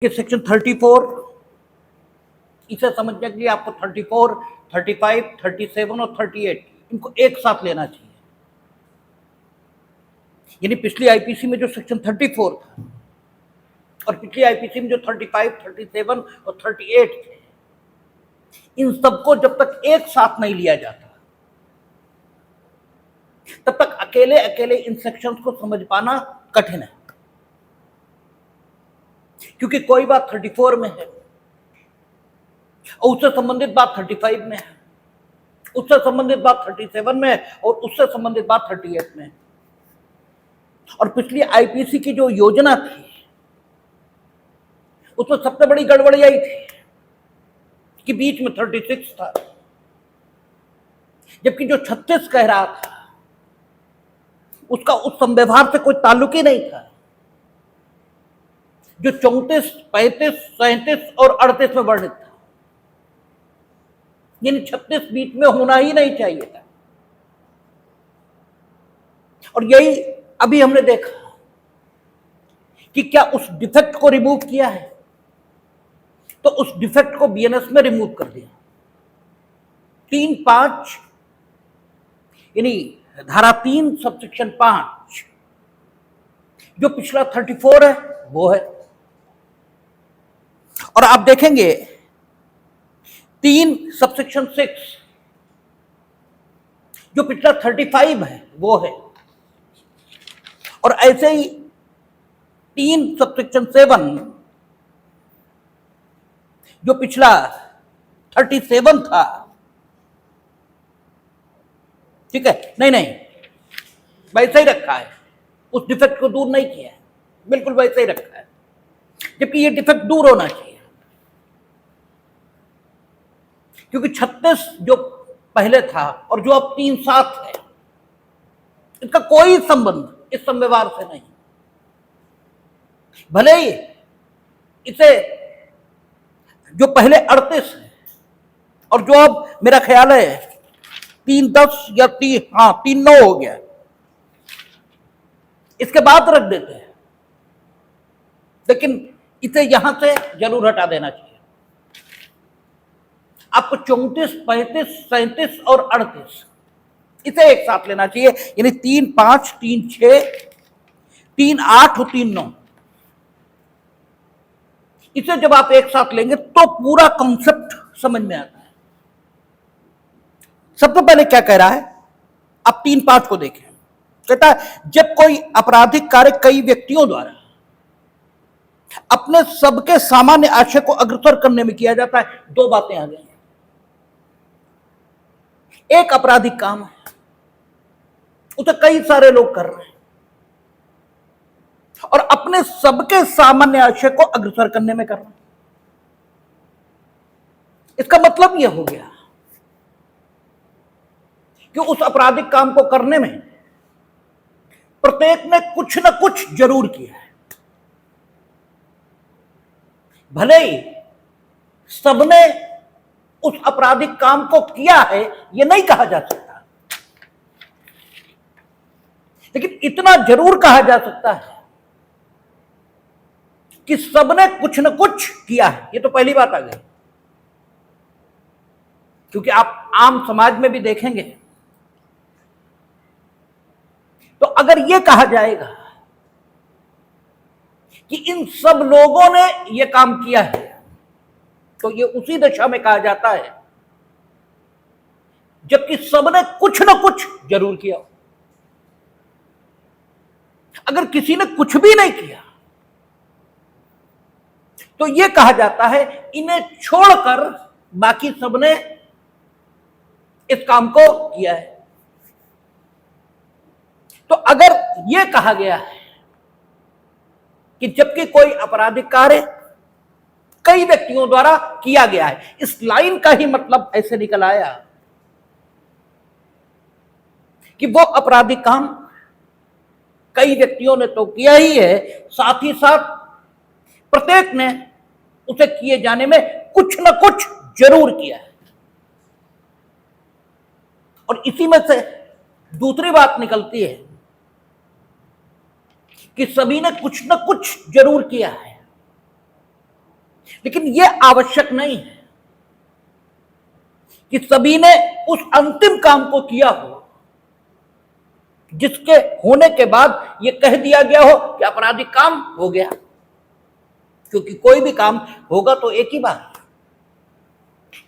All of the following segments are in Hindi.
कि सेक्शन 34 इसे समझने के लिए आपको 34, 35, 37 और 38 इनको एक साथ लेना चाहिए। यानी पिछली आईपीसी में जो सेक्शन 34 था और पिछली आईपीसी में जो 35, 37 और 38 थे, इन सबको जब तक एक साथ नहीं लिया जाता तब तक अकेले अकेले इन सेक्शंस को समझ पाना कठिन है। क्योंकि कोई बात 34 में है और उससे संबंधित बात 35 में है, उससे संबंधित बात 37 में है और उससे संबंधित बात 38 में है। और पिछली आईपीसी की जो योजना थी उसमें सबसे बड़ी गड़बड़ी आई थी कि बीच में 36 था, जबकि जो 36 कह रहा था उसका उस संव्यवहार से कोई ताल्लुक ही नहीं था जो 34, 35, 37 और 38 में वर्णित था। यानी 36 बीच में होना ही नहीं चाहिए था। और यही अभी हमने देखा कि क्या उस डिफेक्ट को रिमूव किया है, तो उस डिफेक्ट को बीएनएस में रिमूव कर दिया। 3(5) यानी धारा 3 सबसेक्शन 5 जो पिछला 34 है वो है। और आप देखेंगे 3 सबसेक्शन 6 जो पिछला 35 है वो है। और ऐसे ही 3 सबसेक्शन 7 जो पिछला 37 था, ठीक है, नहीं वैसे ही रखा है, उस डिफेक्ट को दूर नहीं किया है, बिल्कुल वैसे ही रखा है, जबकि ये डिफेक्ट दूर होना चाहिए। क्योंकि 36 जो पहले था और जो अब 3(7) है, इसका कोई संबंध इस संव्यवहार से नहीं। भले ही इसे जो पहले 38 है और जो अब मेरा ख्याल है 3(10) या 3(9) हो गया, इसके बाद रख देते हैं, लेकिन इसे यहां से जरूर हटा देना चाहिए। आपको 34, 35, 37 और 38 इसे एक साथ लेना चाहिए। यानी 3(5), 3(6), 3(8) और 3(9 इसे जब आप एक साथ लेंगे तो पूरा कॉन्सेप्ट समझ में आता है। सबसे पहले क्या कह रहा है, आप 3(5) को देखें। कहता है जब कोई आपराधिक कार्य कई व्यक्तियों द्वारा अपने सबके सामान्य आशय को अग्रसर करने में किया जाता है, दो बातें आ गई। एक आपराधिक काम है, उसे कई सारे लोग कर रहे हैं और अपने सबके सामान्य आशय को अग्रसर करने में कर रहे हैं। इसका मतलब यह हो गया कि उस आपराधिक काम को करने में प्रत्येक ने कुछ न कुछ जरूर किया है। भले ही सबने उस आपराधिक काम को किया है यह नहीं कहा जा सकता, लेकिन इतना जरूर कहा जा सकता है कि सबने कुछ न कुछ किया है। यह तो पहली बात आ गई। क्योंकि आप आम समाज में भी देखेंगे तो अगर यह कहा जाएगा कि इन सब लोगों ने यह काम किया है, तो ये उसी दशा में कहा जाता है जबकि सबने कुछ न कुछ जरूर किया। अगर किसी ने कुछ भी नहीं किया तो यह कहा जाता है इन्हें छोड़कर बाकी सबने इस काम को किया है। तो अगर यह कहा गया है कि जबकि कोई आपराधिक कार्य कई व्यक्तियों द्वारा किया गया है, इस लाइन का ही मतलब ऐसे निकल आया कि वो आपराधिक काम कई व्यक्तियों ने तो किया ही है, साथ ही साथ प्रत्येक ने उसे किए जाने में कुछ न कुछ जरूर किया है। और इसी में से दूसरी बात निकलती है कि सभी ने कुछ न कुछ जरूर किया है। लेकिन यह आवश्यक नहीं है कि सभी ने उस अंतिम काम को किया हो जिसके होने के बाद यह कह दिया गया हो कि आपराधिक काम हो गया, क्योंकि कोई भी काम होगा तो एक ही बार,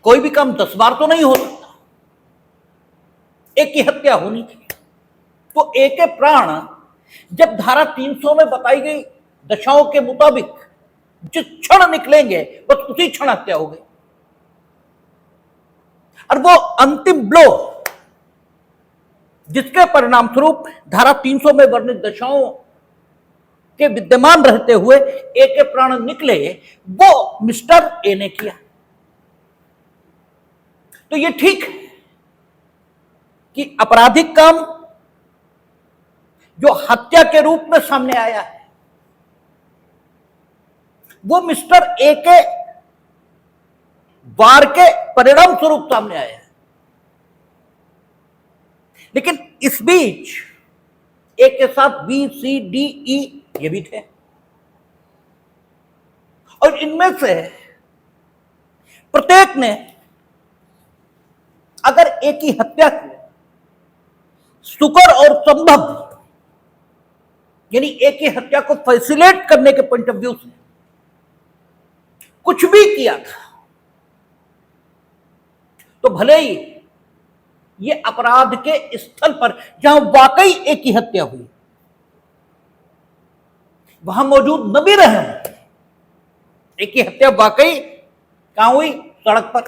कोई भी काम 10 बार तो नहीं हो सकता। एक ही हत्या होनी थी। तो एक प्राण जब धारा 300 में बताई गई दशाओं के मुताबिक जिस क्षण निकलेंगे बस उसी क्षण हत्या हो गई, और वो अंतिम ब्लो जिसके परिणाम स्वरूप धारा 300 में वर्णित दशाओं के विद्यमान रहते हुए एक प्राण निकले, वो मिस्टर ए ने किया। तो ये ठीक है कि आपराधिक काम जो हत्या के रूप में सामने आया है वो मिस्टर ए के वार के परिणाम स्वरूप सामने आया है। लेकिन इस बीच ए के साथ बी, सी, डी, ई ये भी थे, और इनमें से प्रत्येक ने अगर एक ही हत्या की सुकर और संभव, यानी एक ही हत्या को फैसिलेट करने के पॉइंट ऑफ व्यू से कुछ भी किया था, तो भले ही ये अपराध के स्थल पर जहां वाकई एक ही हत्या हुई वहां मौजूद न भी रहे, एक ही हत्या वाकई कहां हुई, सड़क पर,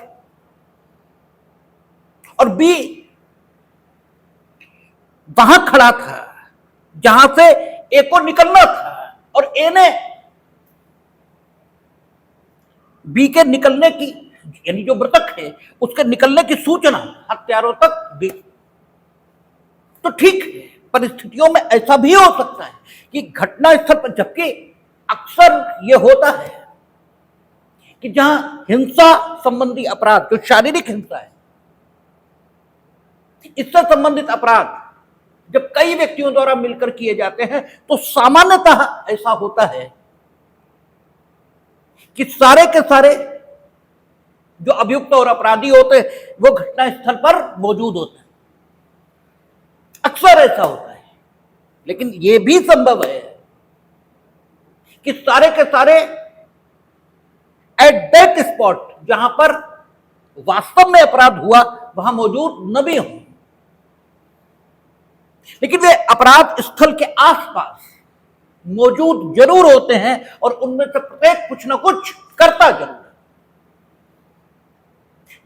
और बी वहां खड़ा था जहां से ए को निकलना था, और ए ने बी के निकलने की, यानी जो मृतक है उसके निकलने की सूचना हत्यारों तक दी। तो ठीक है, परिस्थितियों में ऐसा भी हो सकता है कि घटना स्थल पर, जबकि अक्सर यह होता है कि जहां हिंसा संबंधी अपराध, जो शारीरिक हिंसा है, इससे संबंधित अपराध जब कई व्यक्तियों द्वारा मिलकर किए जाते हैं तो सामान्यतः ऐसा होता है कि सारे के सारे जो अभियुक्त और अपराधी होते हैं वो घटना स्थल पर मौजूद होते हैं। अक्सर ऐसा होता है, लेकिन यह भी संभव है कि सारे के सारे एट दैट स्पॉट जहां पर वास्तव में अपराध हुआ वहां मौजूद न भी हों, लेकिन वे अपराध स्थल के आसपास मौजूद जरूर होते हैं, और उनमें से प्रत्येक कुछ ना कुछ करता जरूर है।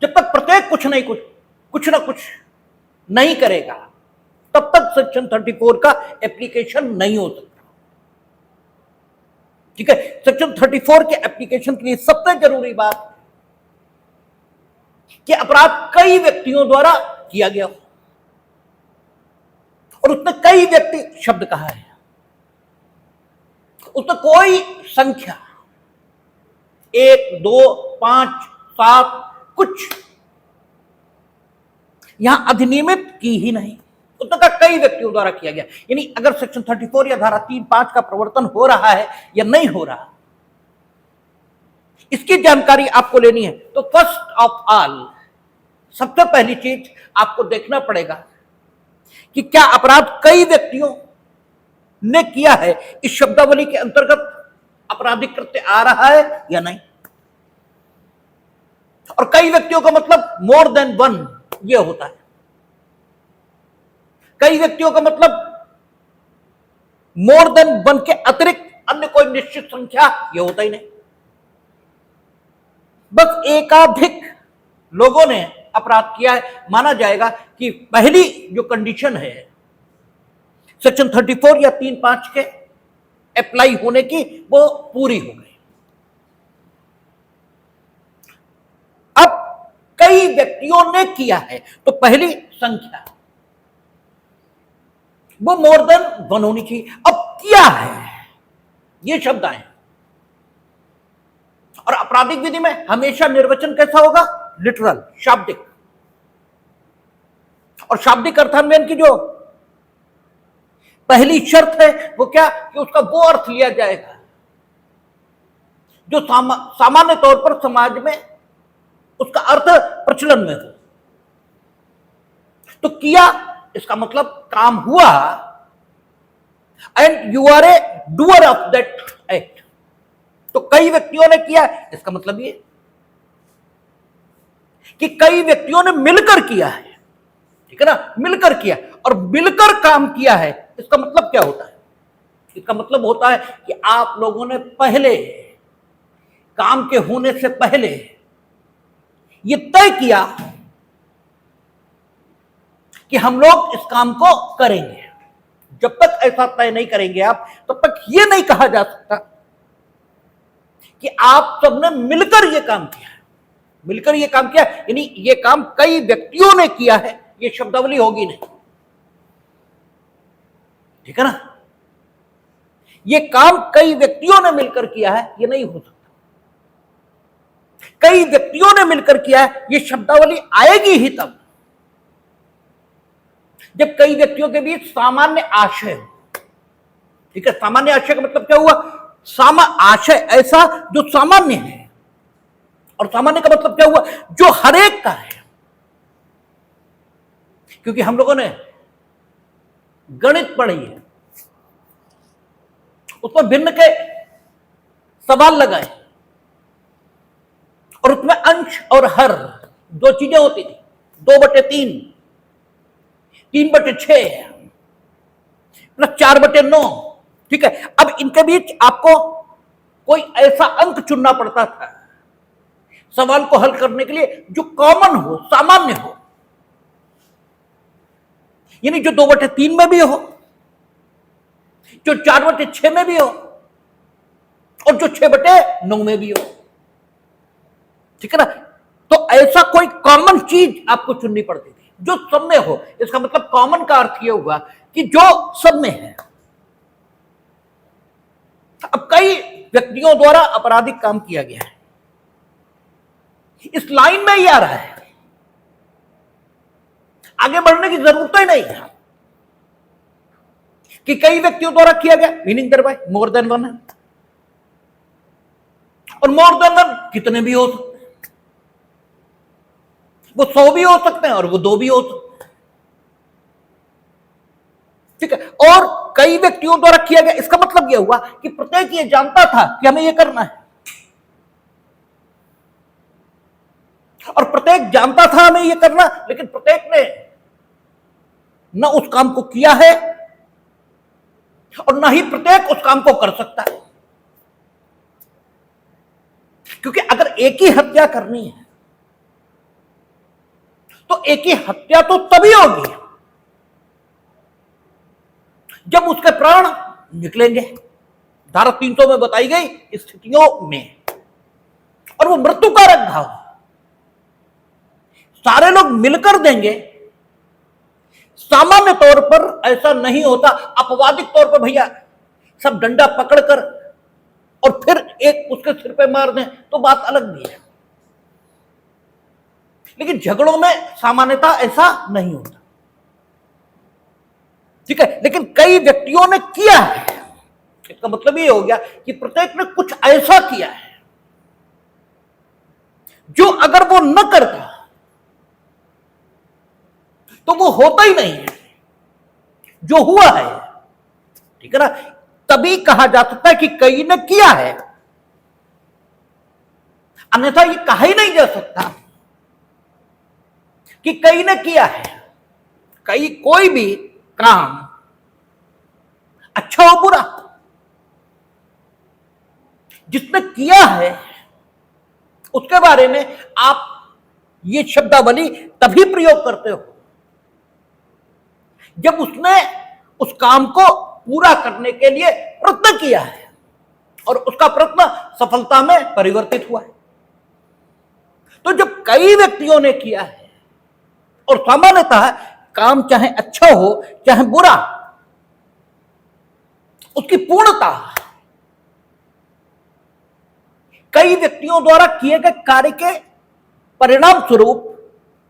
जब तक प्रत्येक कुछ ना कुछ नहीं करेगा तब तक सेक्शन 34 का एप्लीकेशन नहीं हो सकता। ठीक है, सेक्शन 34 के एप्लीकेशन के लिए सबसे जरूरी बात कि अपराध कई व्यक्तियों द्वारा किया गया हो, और उसने कई व्यक्ति शब्द कहा है, उसने कोई संख्या 1, 2, 5, 7 कुछ यहां अधिनियमित की ही नहीं, उसने कहा कई व्यक्तियों द्वारा किया गया। यानी अगर सेक्शन 34 या धारा 3(5) का प्रवर्तन हो रहा है या नहीं हो रहा, इसकी जानकारी आपको लेनी है तो फर्स्ट ऑफ ऑल सबसे पहली चीज आपको देखना पड़ेगा कि क्या अपराध कई व्यक्तियों ने किया है, इस शब्दावली के अंतर्गत आपराधिक कृत्य आ रहा है या नहीं। और कई व्यक्तियों का मतलब मोर देन वन यह होता है, कई व्यक्तियों का मतलब मोर देन वन के अतिरिक्त अन्य कोई निश्चित संख्या यह होता ही नहीं। बस एकाधिक लोगों ने अपराध किया है, माना जाएगा कि पहली जो कंडीशन है सेक्शन 34 या 3(5) के अप्लाई होने की वो पूरी हो गई। अब कई व्यक्तियों ने किया है तो पहली संख्या वो मोर देन वन होनी चाहिए। अब किया है ये शब्द आए, और आपराधिक विधि में हमेशा निर्वचन कैसा होगा, लिटरल, शाब्दिक। और शाब्दिक अर्थान्वयन की जो पहली शर्त है वो क्या, कि उसका वो अर्थ लिया जाएगा जो सामान्य तौर पर समाज में उसका अर्थ प्रचलन में हो। तो किया इसका मतलब काम हुआ, and you are a doer of that act. तो कई व्यक्तियों ने किया, इसका मतलब ये कि कई व्यक्तियों ने मिलकर किया है, ठीक है ना, मिलकर किया और मिलकर काम किया है। इसका मतलब क्या होता है? इसका मतलब होता है कि आप लोगों ने पहले, काम के होने से पहले ये तय किया कि हम लोग इस काम को करेंगे। जब तक ऐसा तय नहीं करेंगे आप, तब तक ये नहीं कहा जा सकता कि आप सबने मिलकर ये काम किया है। मिलकर ये काम किया यानी ये काम कई व्यक्तियों ने किया है, ये शब्दावली होगी नहीं, ठीक है ना। ये काम कई व्यक्तियों ने मिलकर किया है, ये नहीं हो सकता। कई व्यक्तियों ने मिलकर किया है, ये शब्दावली आएगी ही तब जब कई व्यक्तियों के बीच सामान्य आशय हो, ठीक है। सामान्य आशय का मतलब क्या हुआ? आशय ऐसा जो सामान्य है, और सामान्य का मतलब क्या हुआ? जो हर एक का है। क्योंकि हम लोगों ने गणित पढ़ी है, उसमें भिन्न के सवाल लगाए और उसमें अंश और हर दो चीजें होती थी, 2/3, 3/6 प्लस 4/9, ठीक है। अब इनके बीच आपको कोई ऐसा अंक चुनना पड़ता था सवाल को हल करने के लिए जो कॉमन हो, सामान्य हो, यानी जो 2/3 में भी हो, जो 4/6 में भी हो, और जो 6/9 में भी हो, ठीक है ना। तो ऐसा कोई कॉमन चीज आपको चुननी पड़ती थी जो सब में हो। इसका मतलब कॉमन का अर्थ यह हुआ कि जो सब में है। अब कई व्यक्तियों द्वारा आपराधिक काम किया गया है, इस लाइन में ही आ रहा है, आगे बढ़ने की जरूरत ही नहीं है कि कई व्यक्तियों द्वारा किया गया, meaning thereby more than one है। और मोर देन वन कितने भी हो सकते हैं, वो 100 भी हो सकते हैं और वो 2 भी हो सकते हैं, ठीक है। और कई व्यक्तियों द्वारा किया गया, इसका मतलब यह हुआ कि प्रत्येक ये जानता था कि हमें यह करना है, और प्रत्येक जानता था हमें यह करना, लेकिन प्रत्येक ने न उस काम को किया है और न ही प्रत्येक उस काम को कर सकता है। क्योंकि अगर एक ही हत्या करनी है तो एक ही हत्या तो तभी होगी जब उसके प्राण निकलेंगे, धारा 300 में बताई गई स्थितियों में, और वो मृत्यु कारक घाव सारे लोग मिलकर देंगे। सामान्य तौर पर ऐसा नहीं होता, अपवादिक तौर पर भैया सब डंडा पकड़कर और फिर एक उसके सिर पे मार दें तो बात अलग भी है, लेकिन झगड़ों में सामान्यता ऐसा नहीं होता, ठीक है। लेकिन कई व्यक्तियों ने किया है, इसका मतलब ये हो गया कि प्रत्येक ने कुछ ऐसा किया है जो अगर वो न करता तो वो होता ही नहीं है, जो हुआ है, ठीक है ना। तभी कहा जा सकता है कि कई ने किया है, अन्यथा ये कहा ही नहीं जा सकता कि कई ने किया है। कई कोई भी काम अच्छा हो बुरा, जिसने किया है उसके बारे में आप ये शब्दावली तभी प्रयोग करते हो जब उसने उस काम को पूरा करने के लिए प्रयत्न किया है और उसका प्रयत्न सफलता में परिवर्तित हुआ है। तो जब कई व्यक्तियों ने किया है, और सामान्यतः काम चाहे अच्छा हो चाहे बुरा, उसकी पूर्णता कई व्यक्तियों द्वारा किए गए कार्य के परिणाम स्वरूप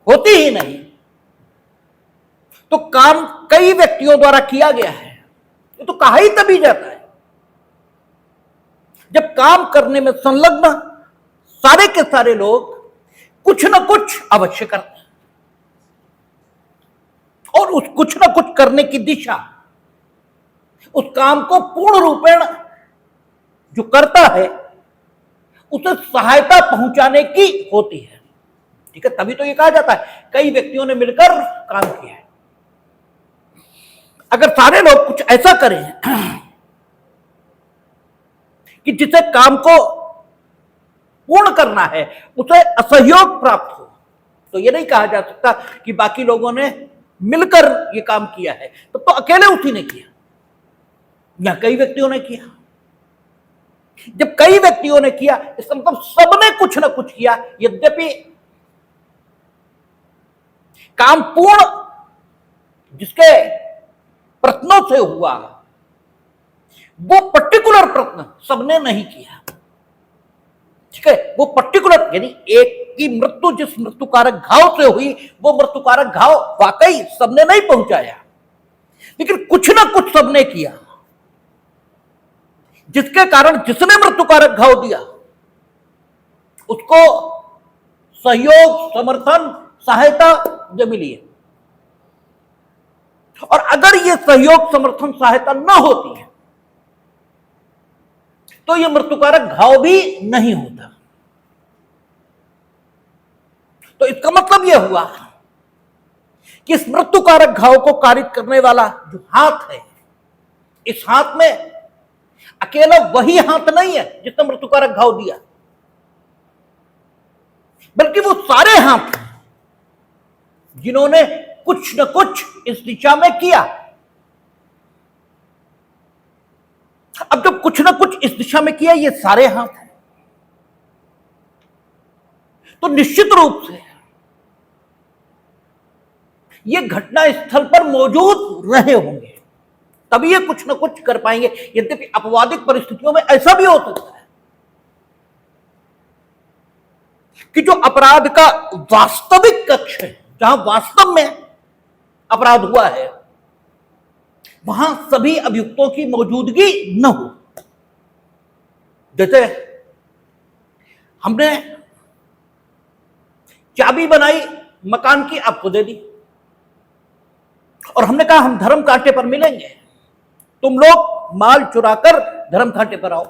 होती ही नहीं। तो काम कई व्यक्तियों द्वारा किया गया है, ये तो कहा ही तभी जाता है जब काम करने में संलग्न सारे के सारे लोग कुछ न कुछ अवश्य करते हैं, और उस कुछ न कुछ करने की दिशा उस काम को पूर्ण रूपेण जो करता है उसे सहायता पहुंचाने की होती है। ठीक है, तभी तो ये कहा जाता है कई व्यक्तियों ने मिलकर काम किया है। अगर सारे लोग कुछ ऐसा करें कि जिसे काम को पूर्ण करना है उसे असहयोग प्राप्त हो, तो ये नहीं कहा जा सकता कि बाकी लोगों ने मिलकर ये काम किया है, तो अकेले उसी ने किया या कई व्यक्तियों ने किया। जब कई व्यक्तियों ने किया इसका मतलब सबने कुछ ना कुछ किया। यद्यपि काम पूर्ण जिसके प्रश्नों से हुआ वो पर्टिकुलर प्रश्न सबने नहीं किया। ठीक है, वो पर्टिकुलर यानी एक की मृत्यु जिस मृत्युकारक घाव से हुई वो मृत्युकारक घाव वाकई सबने नहीं पहुंचाया, लेकिन कुछ ना कुछ सबने किया जिसके कारण जिसने मृत्युकारक घाव दिया उसको सहयोग, समर्थन, सहायता जो मिली है। और अगर ये सहयोग, समर्थन, सहायता न होती है तो ये मृत्युकारक घाव भी नहीं होता। तो इसका मतलब यह हुआ कि इस मृत्युकारक घाव को कारित करने वाला जो हाथ है, इस हाथ में अकेला वही हाथ नहीं है जिसने मृत्युकारक घाव दिया, बल्कि वो सारे हाथ जिन्होंने कुछ न कुछ इस दिशा में किया। अब जब कुछ न कुछ इस दिशा में किया ये सारे हाथ हैं, तो निश्चित रूप से ये घटना स्थल पर मौजूद रहे होंगे, तभी ये कुछ न कुछ कर पाएंगे। यद्यपि अपवादिक परिस्थितियों में ऐसा भी हो सकता है कि जो अपराध का वास्तविक कक्ष है, जहां वास्तव में अपराध हुआ है, वहां सभी अभियुक्तों की मौजूदगी न हो। जैसे हमने चाबी बनाई मकान की, आपको दे दी और हमने कहा हम धर्म कांटे पर मिलेंगे, तुम लोग माल चुराकर धर्म कांटे पर आओ।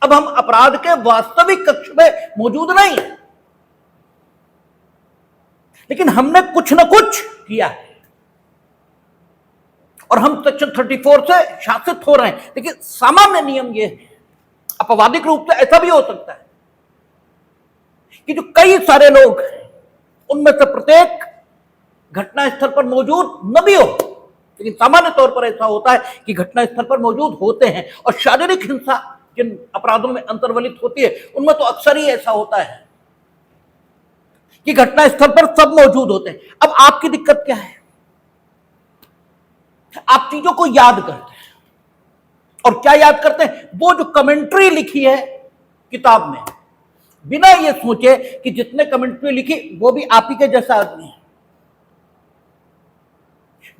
अब हम अपराध के वास्तविक कक्ष में मौजूद नहीं है, लेकिन हमने कुछ न कुछ किया है और हम सेक्शन 34 से शासित हो रहे हैं। लेकिन सामान्य नियम यह है, अपवादिक रूप से ऐसा भी हो सकता है कि जो कई सारे लोग हैं उनमें से प्रत्येक घटना स्थल पर मौजूद न भी हो, लेकिन सामान्य तौर पर ऐसा होता है कि घटना स्थल पर मौजूद होते हैं। और शारीरिक हिंसा जिन अपराधों में अंतर्वलित होती है उनमें तो अक्सर ही ऐसा होता है कि घटना स्थल पर सब मौजूद होते हैं। अब आपकी दिक्कत क्या है, आप चीजों को याद करते हैं, और क्या याद करते हैं, वो जो कमेंट्री लिखी है किताब में, बिना ये सोचे कि जितने कमेंट्री लिखी वो भी आप ही के जैसा आदमी है।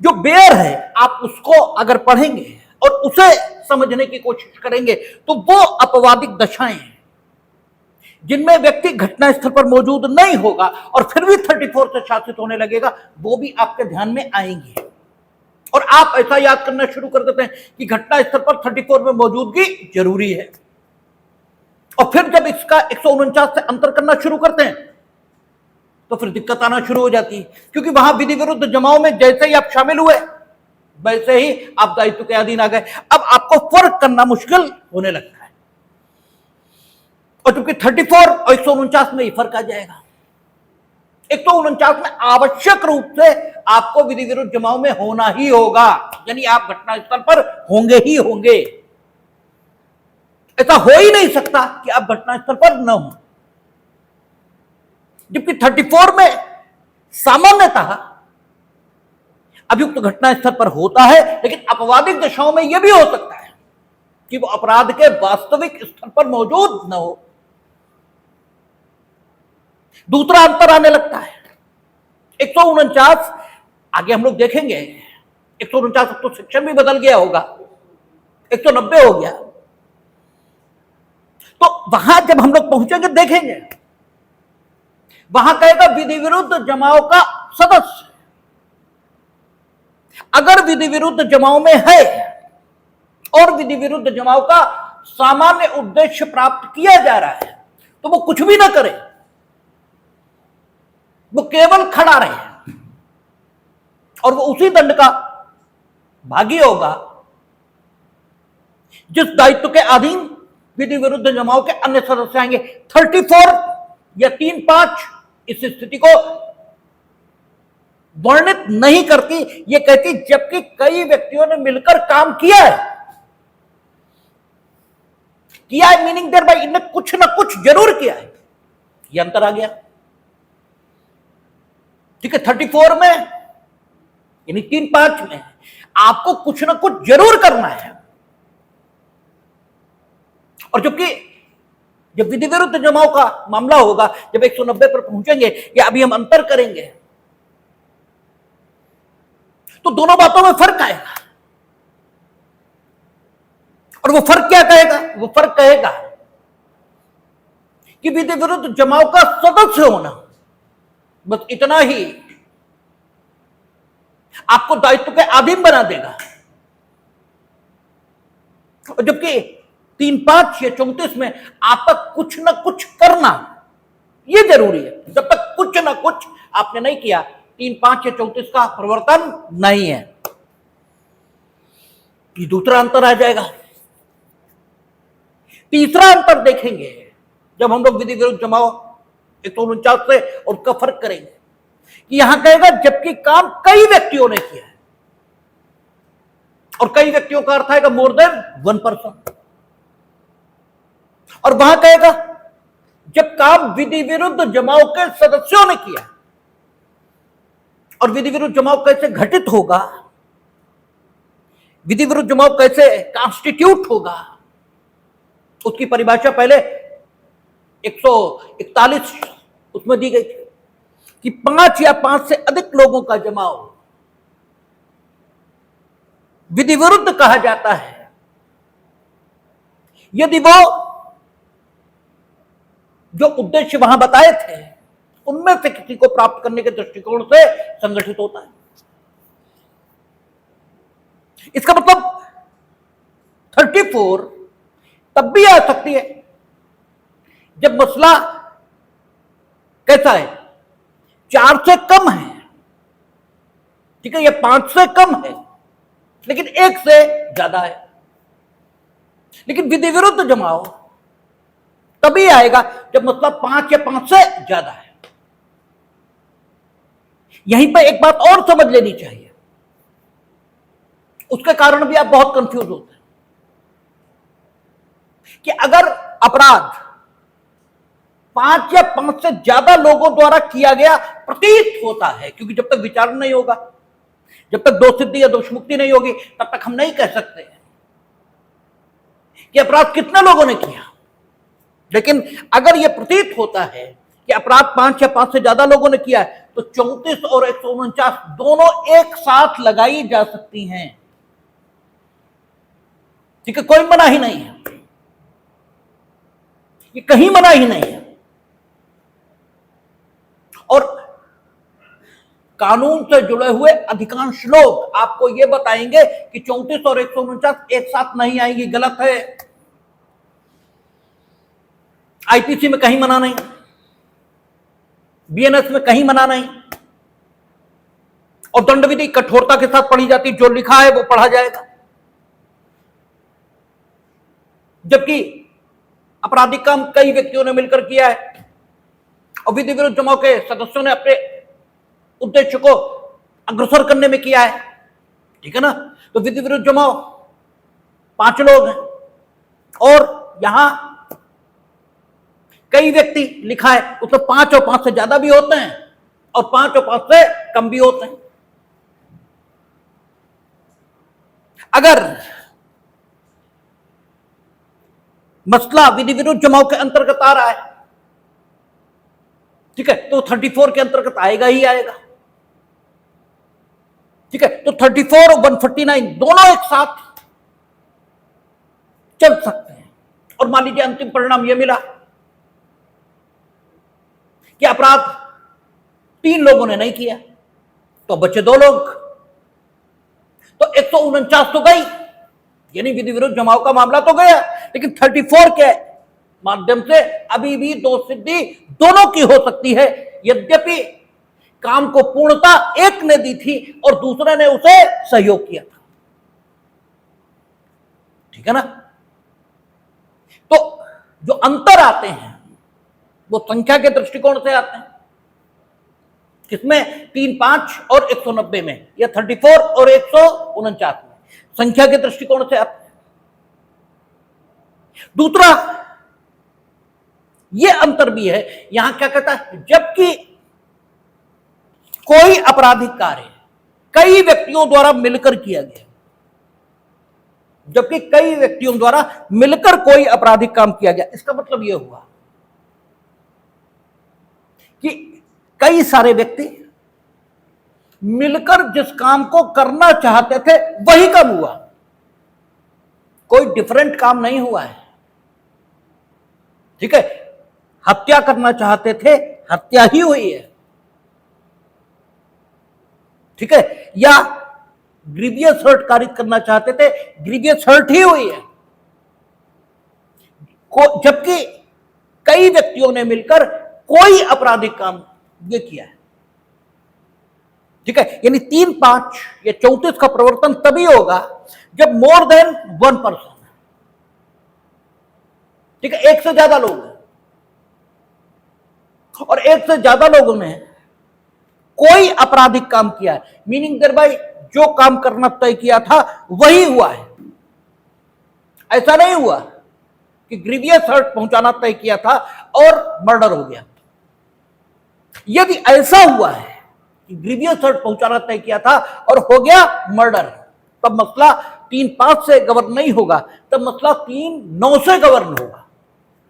जो बेयर है आप उसको अगर पढ़ेंगे और उसे समझने की कोशिश करेंगे तो वो अपवादिक दशाएं हैं जिनमें व्यक्ति घटना स्थल पर मौजूद नहीं होगा और फिर भी 34 से शासित होने लगेगा, वो भी आपके ध्यान में आएंगे। और आप ऐसा याद करना शुरू कर देते हैं कि घटना स्थल पर 34 में मौजूदगी जरूरी है, और फिर जब इसका 149 से अंतर करना शुरू करते हैं तो फिर दिक्कत आना शुरू हो जाती है, क्योंकि वहां विधि विरुद्ध जमाओं में जैसे ही आप शामिल हुए वैसे ही आप दायित्व के अधीन आ गए। अब आपको फर्क करना मुश्किल होने लगता है, और चूंकि 34 और 149 में ही फर्क आ जाएगा। 149 में आवश्यक रूप से आपको विधि विरुद्ध जमाओं में होना ही होगा, यानी आप घटना स्थल पर होंगे ही होंगे। ऐसा हो ही नहीं सकता कि आप घटना स्थल पर न हो। जबकि 34 में सामान्यतः अभियुक्त घटना स्थल पर होता है, लेकिन अपवादिक दशाओं में यह भी हो सकता है कि वो अपराध के वास्तविक स्थल पर मौजूद न हो। दूसरा अंतर आने लगता है 149, आगे हम लोग देखेंगे 149 तो सेक्शन भी बदल गया होगा, 190 हो गया। तो वहां जब हम लोग पहुंचेंगे देखेंगे, वहां कहेगा विधि विरुद्ध जमाव का सदस्य। अगर विधि विरुद्ध जमाव में है और विधि विरुद्ध जमाव का सामान्य उद्देश्य प्राप्त किया जा रहा है, तो वो कुछ भी ना करे, वो केवल खड़ा रहे और वो उसी दंड का भागी होगा जिस दायित्व के अधीन विधि विरुद्ध जमाव के अन्य सदस्य आएंगे। 34 या 3-5 इस स्थिति को वर्णित नहीं करती, ये कहती जबकि कई व्यक्तियों ने मिलकर काम किया है, मीनिंग देयर बाय इनने कुछ ना कुछ जरूर किया है, ये अंतर आ गया। ठीक है, 34 में यानी 3-5 में आपको कुछ ना कुछ जरूर करना है, और जबकि जब विधि विरुद्ध जमाव का मामला होगा, जब 190 पर पहुंचेंगे या अभी हम अंतर करेंगे, तो दोनों बातों में फर्क आएगा। और वो फर्क क्या कहेगा? वो फर्क कहेगा कि विधि विरुद्ध जमाव का सदस्य होना, बस इतना ही आपको दायित्व के अधीन बना देगा, और जबकि 3-5 या 34 में आपका कुछ ना कुछ करना यह जरूरी है। जब तक कुछ ना कुछ आपने नहीं किया, 3-5 या 34 का परिवर्तन नहीं है। ये दूसरा अंतर आ जाएगा। तीसरा अंतर देखेंगे जब हम लोग विधि विरुद्ध जमाव 149 से और उसका फर्क करेंगे कि यहां कहेगा जबकि काम कई व्यक्तियों ने किया है, और कई व्यक्तियों का अर्थ आएगा मोर देन 1 पर्सन। और वहां कहेगा जब काम विधि विरुद्ध जमाव के सदस्यों ने किया, और विधि विरुद्ध जमाव कैसे घटित होगा, विधि विरुद्ध जमाव कैसे कॉन्स्टिट्यूट होगा, उसकी परिभाषा पहले 141 उसमें दी गई थी कि 5 या 5 से अधिक लोगों का जमाव विधि विरुद्ध कहा जाता है यदि वो जो उद्देश्य वहां बताए थे उनमें से किसी को प्राप्त करने के दृष्टिकोण से संगठित होता है। इसका मतलब 34 तब भी आ सकती है जब मसला कैसा है, 4 से कम है, ठीक है, या 5 से कम है, लेकिन 1 से ज्यादा है। लेकिन विधि विरुद्ध जमाव तभी आएगा जब मसला 5 या 5 से ज्यादा है। यहीं पर एक बात और समझ लेनी चाहिए, उसके कारण भी आप बहुत कंफ्यूज होते हैं कि अगर अपराध 5 या 5 से ज्यादा लोगों द्वारा किया गया प्रतीत होता है, क्योंकि जब तक विचारण नहीं होगा, जब तक दोष सिद्धि या दोष मुक्ति नहीं होगी, तब तक हम नहीं कह सकते कि अपराध कितने लोगों ने किया। लेकिन अगर यह प्रतीत होता है कि अपराध 5 या 5 से ज्यादा लोगों ने किया है, तो 34 और 149 दोनों एक साथ लगाई जा सकती हैं। ठीक है, कोई मना ही नहीं है, ये कहीं मना ही नहीं है। और कानून से जुड़े हुए अधिकांश लोग आपको यह बताएंगे कि 34 और 149 एक साथ नहीं आएंगी, गलत है। आईपीसी में कहीं मना नहीं, बीएनएस में कहीं मना नहीं, और दंड विधि कठोरता के साथ पढ़ी जाती, जो लिखा है वो पढ़ा जाएगा। जबकि आपराधिक काम कई व्यक्तियों ने मिलकर किया है और विधि विरुद्ध जमाव के सदस्यों ने अपने उद्देश्य को अग्रसर करने में किया है, ठीक है ना। तो विधि विरुद्ध जमाव 5 लोग हैं और यहां कई व्यक्ति लिखा है, उसमें 5 और 5 से ज्यादा भी होते हैं और 5 और 5 से कम भी होते हैं। अगर मसला विधि विरुद्ध जमाव के अंतर्गत आ रहा है, ठीक है, तो 34 के अंतर्गत आएगा ही आएगा। ठीक है, तो 34 और 149 दोनों एक साथ चल सकते हैं। और मान लीजिए अंतिम परिणाम यह मिला कि अपराध 3 लोगों ने नहीं किया, तो बचे 2 लोग, तो 149 तो गई, यानी विधि विरुद्ध जमाव का मामला तो गया, लेकिन 34 के माध्यम से अभी भी दोषसिद्धि दोनों की हो सकती है, यद्यपि काम को पूर्णता एक ने दी थी और दूसरे ने उसे सहयोग किया था। ठीक है ना? तो जो अंतर आते हैं वो संख्या के दृष्टिकोण से आते हैं, किसमें? 3, 5 और 190 में, या 34 और 149 में, संख्या के दृष्टिकोण से आते हैं। दूसरा यह अंतर भी है, यहां क्या कहता है, जबकि कोई आपराधिक कार्य कई व्यक्तियों द्वारा मिलकर किया गया, जबकि कई व्यक्तियों द्वारा मिलकर कोई आपराधिक काम किया गया, इसका मतलब यह हुआ कि कई सारे व्यक्ति मिलकर जिस काम को करना चाहते थे वही काम हुआ, कोई डिफरेंट काम नहीं हुआ है। ठीक है, हत्या करना चाहते थे, हत्या ही हुई है। ठीक है, या ग्रीवियस हर्ट कारित करना चाहते थे, ग्रीवियस हर्ट ही हुई है, जबकि कई व्यक्तियों ने मिलकर कोई आपराधिक काम ये किया है। ठीक है, यानी 3, 5 या 34 का प्रवर्तन तभी होगा जब मोर देन 1 पर्सन, ठीक है, एक से ज्यादा लोग हैं, और एक से ज्यादा लोगों ने कोई आपराधिक काम किया है, मीनिंग देयर बाय जो काम करना तय किया था वही हुआ है। ऐसा नहीं हुआ कि ग्रीवियस हर्ट पहुंचाना तय किया था और मर्डर हो गया। यदि ऐसा हुआ है कि ग्रीवियस हर्ट पहुंचाना तय किया था और हो गया मर्डर, तब मसला 3, 5 से गवर्न नहीं होगा, तब मसला 3, 9 से गवर्न होगा,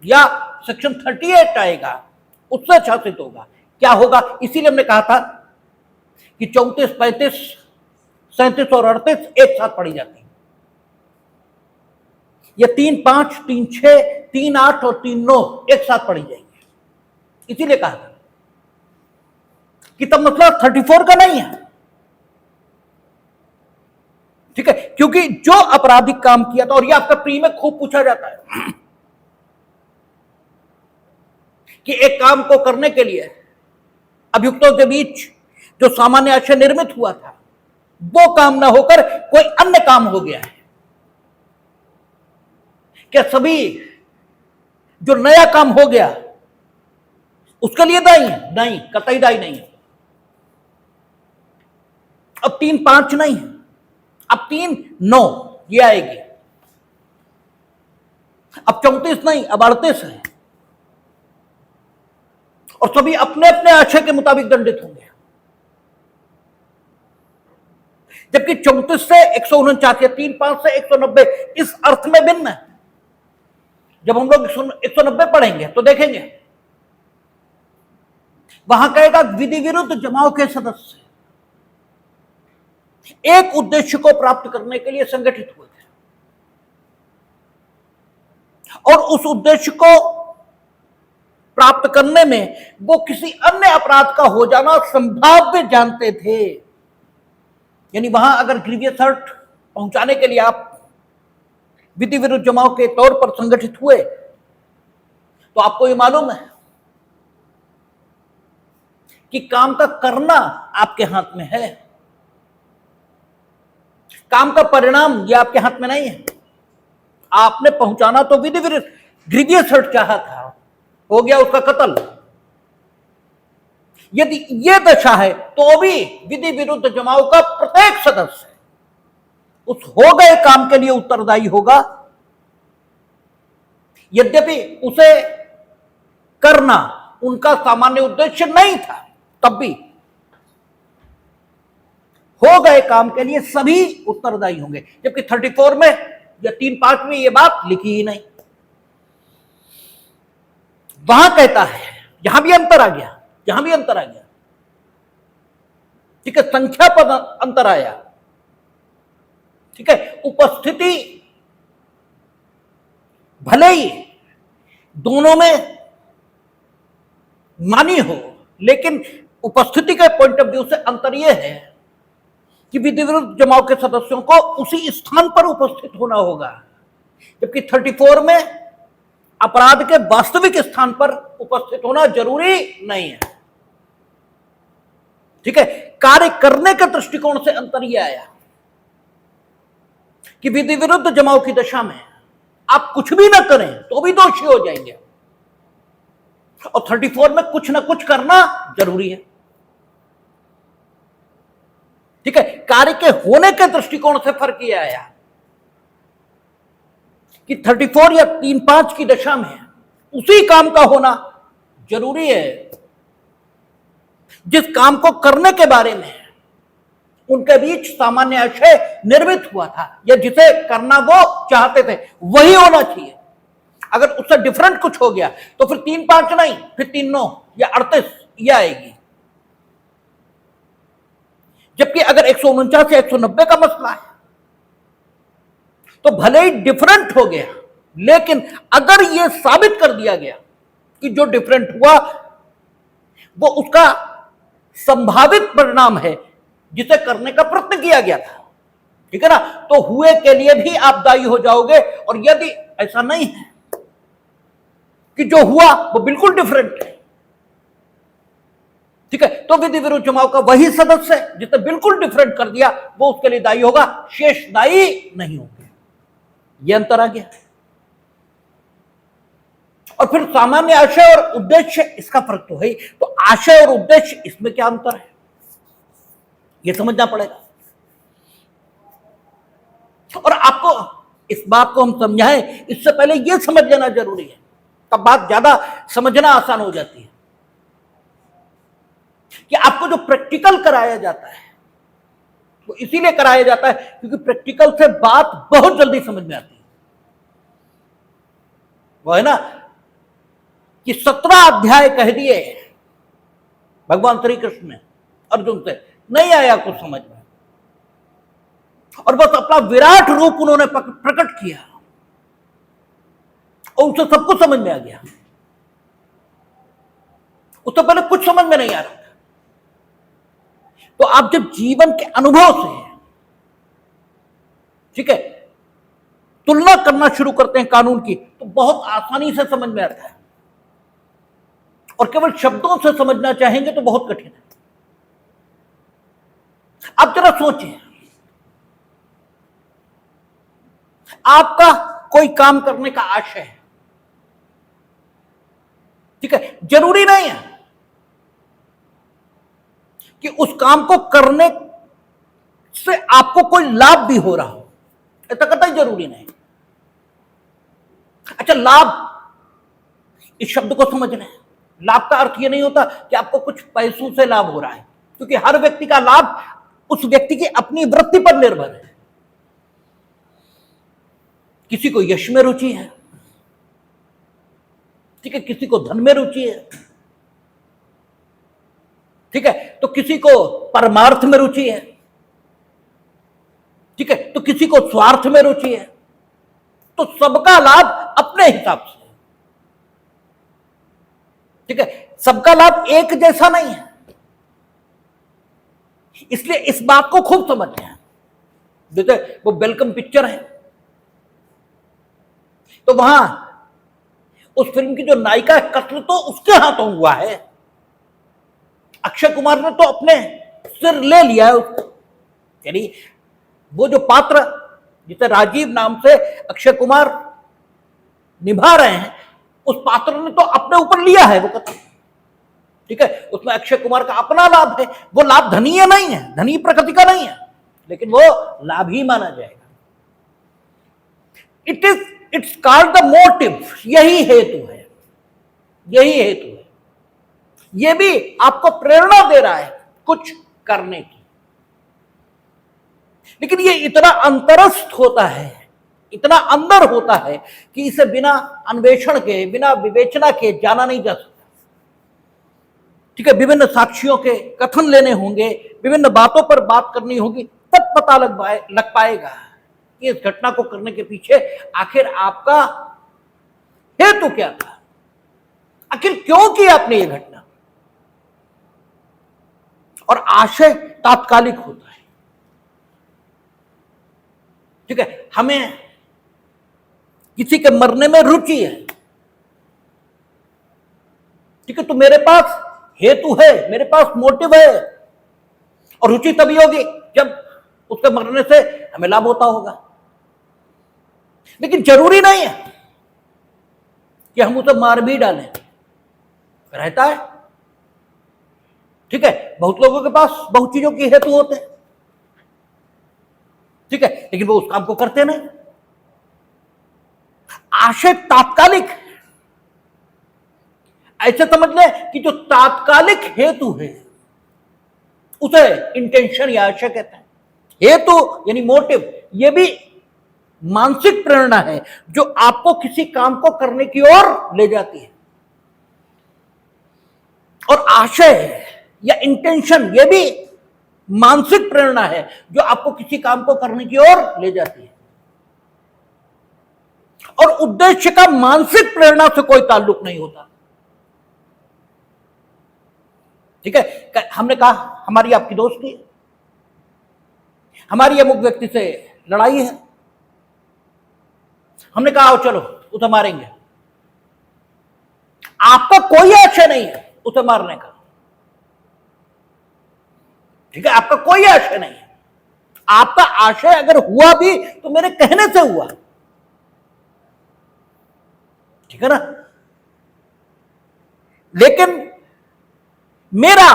या सेक्शन 38 आएगा, उससे शासित होगा। क्या होगा? इसीलिए हमने कहा था कि 34, 35, 37 और 38 एक साथ पढ़ी जाती है, या 3, 5, 3, 6, 3, 8 और 3, 9 एक साथ पढ़ी जाएंगे। इसीलिए कहा था कि तब मतलब 34 का नहीं है। ठीक है, क्योंकि जो आपराधिक काम किया था, और ये आपका प्री में खूब पूछा जाता है कि एक काम को करने के लिए अभियुक्तों के बीच जो सामान्य आशय निर्मित हुआ था वो काम ना होकर कोई अन्य काम हो गया है, क्या सभी जो नया काम हो गया उसके लिए दायी है? नहीं, कतई दायी नहीं है। अब 3, 5 नहीं है, अब 3, 9 ये आएगी, अब 34 नहीं, अब 38 है, और सभी अपने अपने आशय के मुताबिक दंडित होंगे। जबकि 34 से 149 या 3, 5 से 190 इस अर्थ में भिन्न है। जब हम लोग 190 पढ़ेंगे तो देखेंगे वहां कहेगा विधि विरुद्ध जमाव के सदस्य एक उद्देश्य को प्राप्त करने के लिए संगठित हुए थे, और उस उद्देश्य को प्राप्त करने में वो किसी अन्य अपराध का हो जाना संभाव्य जानते थे। यानी वहां अगर ग्रीवियस हर्ट पहुंचाने के लिए आप विधि विरुद्ध जमाव के तौर पर संगठित हुए, तो आपको ये मालूम है कि काम का करना आपके हाथ में है, काम का परिणाम ये आपके हाथ में नहीं है। आपने पहुंचाना तो विधि विरुद्ध, ग्रीवियस हर्ट चाहा था, हो गया उसका कत्ल। यदि यह दशा है तो भी विधि विरुद्ध जमाव का प्रत्येक सदस्य उस हो गए काम के लिए उत्तरदायी होगा, यद्यपि उसे करना उनका सामान्य उद्देश्य नहीं था, तब भी हो गए काम के लिए सभी उत्तरदायी होंगे। जबकि 34 में या 3, 5 में यह बात लिखी ही नहीं। वहां कहता है, यहां भी अंतर आ गया, यहां भी अंतर आ गया। ठीक है, संख्या पर अंतर आया। ठीक है, उपस्थिति भले ही दोनों में मानी हो, लेकिन उपस्थिति के पॉइंट ऑफ व्यू से अंतर यह है कि विधि विरुद्ध जमाव के सदस्यों को उसी स्थान पर उपस्थित होना होगा, जबकि 34 में अपराध के वास्तविक स्थान पर उपस्थित होना जरूरी नहीं है। ठीक है, कार्य करने के दृष्टिकोण से अंतर यह आया कि विधि विरुद्ध जमाव की दशा में आप कुछ भी ना करें तो भी दोषी हो जाएंगे, और 34 में कुछ ना कुछ करना जरूरी है। ठीक है, कार्य के होने के दृष्टिकोण से फर्क यह आया कि 34 या 3-5 की दशा में उसी काम का होना जरूरी है जिस काम को करने के बारे में उनके बीच सामान्य आशय निर्मित हुआ था, या जिसे करना वो चाहते थे वही होना चाहिए। अगर उससे डिफरेंट कुछ हो गया तो फिर 3-5 नहीं, फिर 3-9 या 38 यह आएगी। जबकि अगर 149 या 190 का मसला है तो भले ही डिफरेंट हो गया, लेकिन अगर यह साबित कर दिया गया कि जो डिफरेंट हुआ वो उसका संभावित परिणाम है जिसे करने का प्रयत्न किया गया था, ठीक है ना, तो हुए के लिए भी आप दायी हो जाओगे। और यदि ऐसा नहीं है कि जो हुआ वो बिल्कुल डिफरेंट है, ठीक है, तो विधि विरुद्ध जमाव का वही सदस्य जिसे बिल्कुल डिफरेंट कर दिया वो उसके लिए दायी होगा, शेष दायी नहीं होंगे। यह अंतर आ गया। और फिर सामान्य आशय और उद्देश्य, इसका फर्क तो है ही। तो आशय और उद्देश्य, इसमें क्या अंतर है यह समझना पड़ेगा। और आपको इस बात को हम समझाएं इससे पहले यह समझ लेना जरूरी है, तब बात ज्यादा समझना आसान हो जाती है कि आपको जो प्रैक्टिकल कराया जाता है वो इसीलिए कराया जाता है क्योंकि प्रैक्टिकल से बात बहुत जल्दी समझ में आती है। वो है ना कि 17 अध्याय कह दिए भगवान श्री कृष्ण ने अर्जुन से, नहीं आया कुछ समझ में, और बस अपना विराट रूप उन्होंने प्रकट किया और उसे सब कुछ समझ में आ गया। उससे पहले कुछ समझ में नहीं आ रहा था। तो आप जब जीवन के अनुभव से, ठीक है, तुलना करना शुरू करते हैं कानून की, तो बहुत आसानी से समझ में आता है। और केवल शब्दों से समझना चाहेंगे तो बहुत कठिन है। आप जरा सोचिए, आपका कोई काम करने का आशय है, ठीक है, जरूरी नहीं है कि उस काम को करने से आपको कोई लाभ भी हो रहा हो, ऐसा कतई जरूरी नहीं। अच्छा, लाभ, इस शब्द को समझना है। लाभ का अर्थ यह नहीं होता कि आपको कुछ पैसों से लाभ हो रहा है, क्योंकि हर व्यक्ति का लाभ उस व्यक्ति की अपनी वृत्ति पर निर्भर है। किसी को यश में रुचि है, ठीक है, किसी को धन में रुचि है, ठीक है, तो किसी को परमार्थ में रुचि है, ठीक है, तो किसी को स्वार्थ में रुचि है। तो सबका लाभ अपने हिसाब से, ठीक है, सबका लाभ एक जैसा नहीं है। इसलिए इस बात को खूब समझते हैं। जैसे वो वेलकम पिक्चर है, तो वहां उस फिल्म की जो नायिका है, कत्ल तो उसके हाथों हुआ है। अक्षय कुमार ने तो अपने सिर ले लिया है उसको। यानी वो जो पात्र जिसे राजीव नाम से अक्षय कुमार निभा रहे हैं, उस पात्र ने तो अपने ऊपर लिया है वो कत्ल, ठीक है। उसमें अक्षय कुमार का अपना लाभ है। वो लाभ धनीय नहीं है, धनी प्रकृति का नहीं है, लेकिन वो लाभ ही माना जाएगा। It's called the motive. यही हेतु है, यही हेतु है। यह भी आपको प्रेरणा दे रहा है कुछ करने की, लेकिन ये इतना अंतरस्थ होता है, इतना अंदर होता है कि इसे बिना अन्वेषण के, बिना विवेचना के जाना नहीं जा सकता, ठीक है। विभिन्न साक्षियों के कथन लेने होंगे, विभिन्न बातों पर बात करनी होगी, तब पता लग पाएगा कि इस घटना को करने के पीछे आखिर आपका हेतु क्या था, आखिर क्यों की आपने ये घटना। और आशय तात्कालिक होता है, ठीक है। हमें किसी के मरने में रुचि है, ठीक है, तो मेरे पास हेतु है, मेरे पास मोटिव है, और रुचि तभी होगी जब उसके मरने से हमें लाभ होता होगा। लेकिन जरूरी नहीं है कि हम उसे मार भी डालें, रहता है, ठीक है। बहुत लोगों के पास बहुत चीजों की हेतु होते हैं, ठीक है, लेकिन वो उस काम को करते नहीं। आशय तात्कालिक है, ऐसे समझ लें कि जो तात्कालिक हेतु है उसे इंटेंशन या आशय कहते हैं। हेतु यानी मोटिव, ये भी मानसिक प्रेरणा है जो आपको किसी काम को करने की ओर ले जाती है। और आशय या इंटेंशन, ये भी मानसिक प्रेरणा है जो आपको किसी काम को करने की ओर ले जाती है। और उद्देश्य का मानसिक प्रेरणा से कोई ताल्लुक नहीं होता, ठीक है। हमने कहा हमारी आपकी दोस्ती, हमारी अमुक व्यक्ति से लड़ाई है, हमने कहा आओ चलो उसे मारेंगे। आपका कोई आशय नहीं है उसे मारने का, ठीक है, आपका कोई आशय नहीं है। आपका आशय अगर हुआ भी तो मेरे कहने से हुआ, ठीक है ना। लेकिन मेरा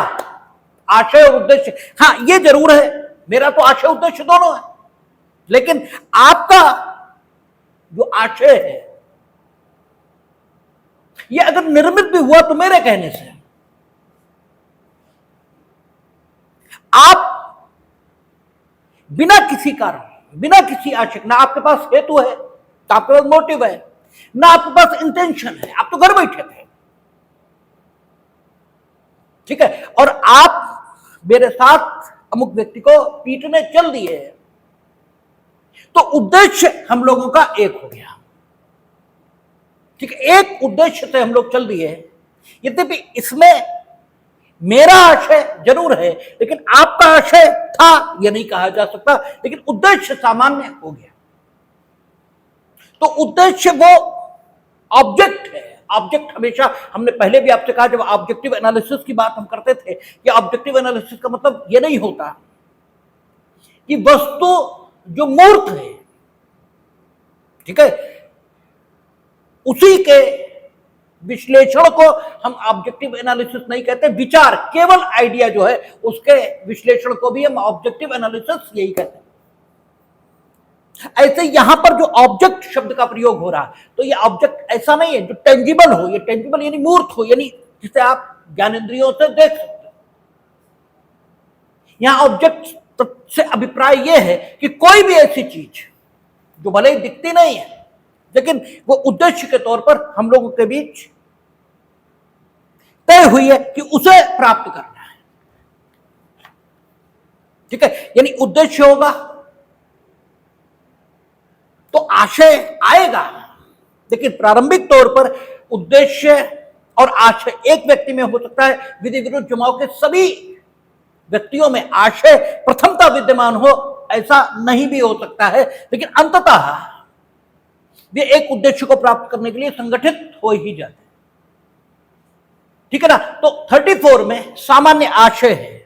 आशय और उद्देश्य, हां ये जरूर है, मेरा तो आशय उद्देश्य दोनों है, लेकिन आपका जो आशय है ये अगर निर्मित भी हुआ तो मेरे कहने से। आप बिना किसी कारण, बिना किसी आशय, ना आपके पास हेतु है, ना आपके पास मोटिव है, ना आपके पास इंटेंशन है, आप तो घर बैठे थे, ठीक है, और आप मेरे साथ अमुक व्यक्ति को पीटने चल दिए, तो उद्देश्य हम लोगों का एक हो गया, ठीक है। एक उद्देश्य से हम लोग चल दिए, यद्यपि इसमें मेरा आशय जरूर है लेकिन आपका आशय था यह नहीं कहा जा सकता, लेकिन उद्देश्य सामान्य हो गया। तो उद्देश्य वो ऑब्जेक्ट है। ऑब्जेक्ट हमेशा, हमने पहले भी आपसे कहा जब ऑब्जेक्टिव एनालिसिस की बात हम करते थे कि ऑब्जेक्टिव एनालिसिस का मतलब यह नहीं होता कि वस्तु जो मूर्त है, ठीक है, उसी के विश्लेषण को हम ऑब्जेक्टिव एनालिसिस नहीं कहते। विचार, केवल आइडिया जो है उसके विश्लेषण को भी हम ऑब्जेक्टिव एनालिसिस यही कहते हैं। ऐसे यहां पर जो ऑब्जेक्ट शब्द का प्रयोग हो रहा है, तो ये ऑब्जेक्ट ऐसा नहीं है जो टेंजिबल हो, ये टेंजिबल यानी मूर्त हो, यानी जिसे आप ज्ञानेंद्रियों से देख सकते हो। यहां ऑब्जेक्ट से अभिप्राय यह है कि कोई भी ऐसी चीज जो भले ही दिखती नहीं है लेकिन वो उद्देश्य के तौर पर हम लोगों के बीच तय हुई है कि उसे प्राप्त करना है, ठीक है। यानी उद्देश्य होगा तो आशय आएगा, लेकिन प्रारंभिक तौर पर उद्देश्य और आशय एक व्यक्ति में हो सकता है, विधि विरुद्ध जमाव के सभी व्यक्तियों में आशय प्रथमता विद्यमान हो ऐसा नहीं भी हो सकता है, लेकिन अंततः वे एक उद्देश्य को प्राप्त करने के लिए संगठित हो ही जाते हैं, ठीक है ना। तो 34 में सामान्य आशय है।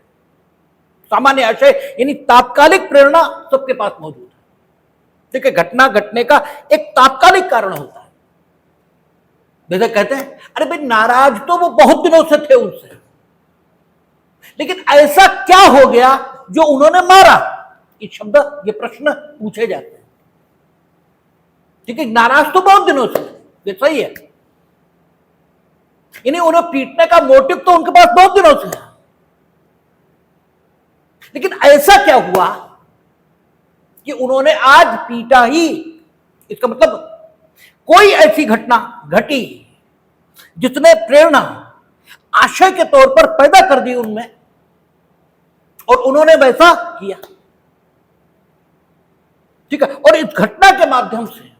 सामान्य आशय यानी तात्कालिक प्रेरणा सबके पास मौजूद है, ठीक है। घटना घटने का एक तात्कालिक कारण होता है। जैसे कहते हैं अरे भाई नाराज तो वो बहुत दिनों से थे उनसे, लेकिन ऐसा क्या हो गया जो उन्होंने मारा, ये शब्द, ये प्रश्न पूछे जाते हैं, ठीक है। नाराज तो बहुत दिनों से, ये सही है, यानी उन्हें पीटने का मोटिव तो उनके पास बहुत दिनों से है, लेकिन ऐसा क्या हुआ कि उन्होंने आज पीटा ही। इसका मतलब कोई ऐसी घटना घटी जिसने प्रेरणा आशय के तौर पर पैदा कर दी उनमें, और उन्होंने वैसा किया, ठीक है। और इस घटना के माध्यम से,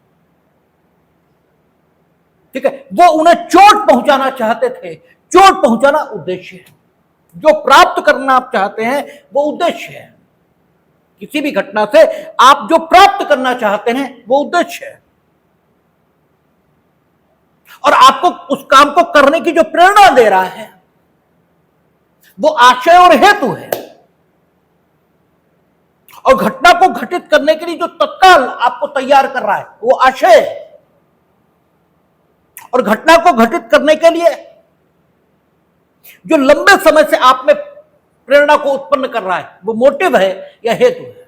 ठीक है, वो उन्हें चोट पहुंचाना चाहते थे। चोट पहुंचाना उद्देश्य है। जो प्राप्त करना आप चाहते हैं वो उद्देश्य है। किसी भी घटना से आप जो प्राप्त करना चाहते हैं वो उद्देश्य है, और आपको उस काम को करने की जो प्रेरणा दे रहा है वो आशय और हेतु है। और घटना को घटित करने के लिए जो तत्काल आपको तैयार कर रहा है वो आशय है, और घटना को घटित करने के लिए जो लंबे समय से आप में प्रेरणा को उत्पन्न कर रहा है वो मोटिव है या हेतु है।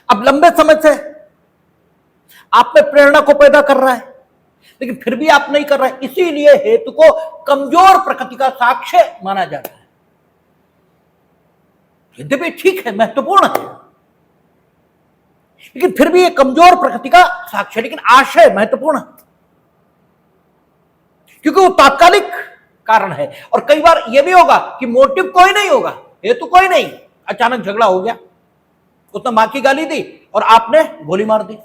अब लंबे समय से आप में प्रेरणा को पैदा कर रहा है, लेकिन फिर भी आप नहीं कर रहे, इसीलिए हेतु को कमजोर प्रकृति का साक्ष्य माना जाता है। यद्यपि ठीक है, महत्वपूर्ण है, लेकिन फिर भी एक कमजोर प्रकृति का साक्ष्य, लेकिन आशय महत्वपूर्ण है क्योंकि वो तात्कालिक कारण है। और कई बार यह भी होगा कि मोटिव कोई नहीं होगा, हेतु कोई नहीं, अचानक झगड़ा हो गया, उसने मां की गाली दी और आपने गोली मार दी।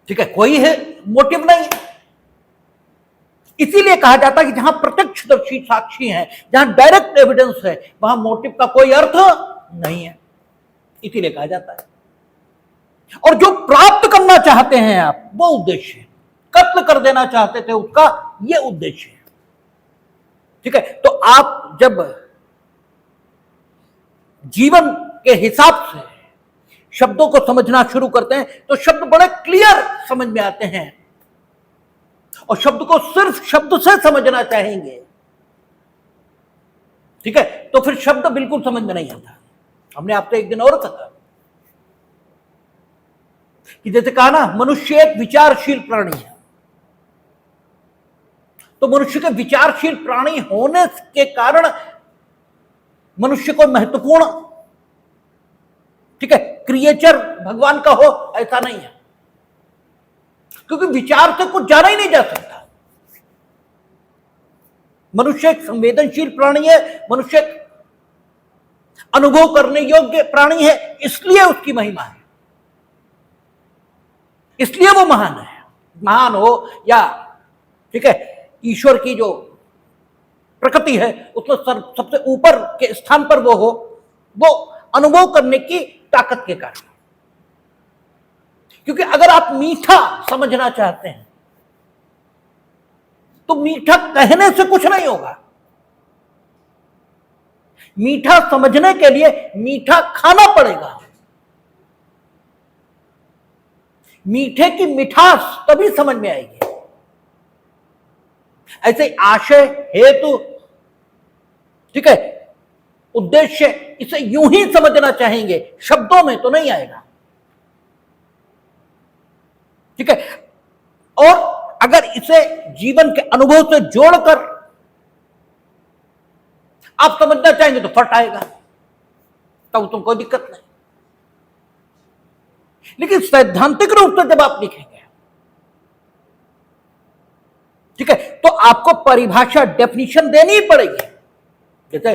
ठीक है, कोई है मोटिव नहीं है। इसीलिए कहा जाता है कि जहां प्रत्यक्षदर्शी साक्षी हैं, जहां डायरेक्ट एविडेंस है, वहां मोटिव का कोई अर्थ नहीं है, इसीलिए कहा जाता है। और जो प्राप्त करना चाहते हैं आप वो उद्देश्य है। कत्ल कर देना चाहते थे उसका ये उद्देश्य है। ठीक है, तो आप जब जीवन के हिसाब से शब्दों को समझना शुरू करते हैं तो शब्द बड़े क्लियर समझ में आते हैं, और शब्द को सिर्फ शब्द से समझना चाहेंगे, ठीक है, तो फिर शब्द बिल्कुल समझ में नहीं आता। हमने आपसे एक दिन और कहा कि जैसे कहा ना, मनुष्य एक विचारशील प्राणी है, तो मनुष्य के विचारशील प्राणी होने के कारण मनुष्य को महत्वपूर्ण, ठीक है, क्रिएचर भगवान का हो ऐसा नहीं है, क्योंकि विचार से कुछ जाना ही नहीं जा सकता। मनुष्य एक संवेदनशील प्राणी है, मनुष्य एक अनुभव करने योग्य प्राणी है, इसलिए उसकी महिमा है, इसलिए वो महान है। महान हो या, ठीक है, ईश्वर की जो प्रकृति है उसमें सबसे ऊपर के स्थान पर वो हो, वो अनुभव करने की ताकत के कारण। क्योंकि अगर आप मीठा समझना चाहते हैं तो मीठा कहने से कुछ नहीं होगा, मीठा समझने के लिए मीठा खाना पड़ेगा। मीठे की मिठास तभी समझ में आएगी। ऐसे आशय, हेतु, ठीक है, उद्देश्य, इसे यूं ही समझना चाहेंगे, शब्दों में तो नहीं आएगा। ठीक है, और अगर इसे जीवन के अनुभव से जोड़कर आप समझना चाहेंगे तो फट आएगा, तब तुम कोई दिक्कत नहीं। लेकिन सैद्धांतिक रूप से जब आप लिखेंगे, ठीक है, तो आपको परिभाषा, डेफिनेशन देनी ही पड़ेगी। जैसे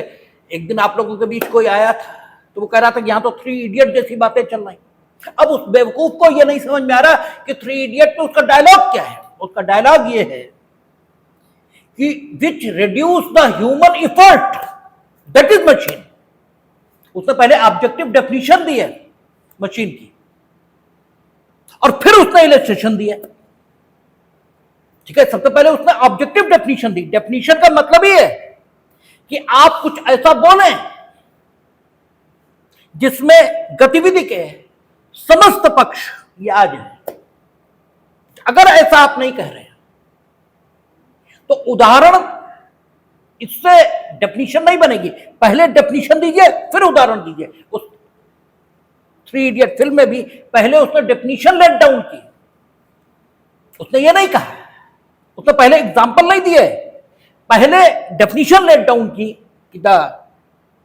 एक दिन आप लोगों के बीच कोई आया था तो वो कह रहा था कि यहां तो 3 इडियट जैसी बातें चल रही। अब उस बेवकूफ को यह नहीं समझ में आ रहा कि 3 इडियट में उसका डायलॉग क्या है। उसका डायलॉग ये है कि which reduce the human effort that is machine. उसने पहले ऑब्जेक्टिव डेफिनेशन दी है मशीन की, और फिर उसने इलस्ट्रेशन दिया। ठीक है, सबसे पहले उसने ऑब्जेक्टिव डेफिनेशन दी। डेफिनेशन का मतलब ये है कि आप कुछ ऐसा बोलें जिसमें गतिविधि के समस्त पक्ष ये आ जाए। अगर ऐसा आप नहीं कह रहे हैं तो उदाहरण, इससे डेफिनेशन नहीं बनेगी। पहले डेफिनेशन दीजिए फिर उदाहरण दीजिए। उस 3 इडियट फिल्म में भी पहले उसने डेफिनेशन लेट डाउन की, उसने ये नहीं कहा, उसने पहले एग्जांपल नहीं दिए, पहले डेफिनेशन लेट डाउन की कि द,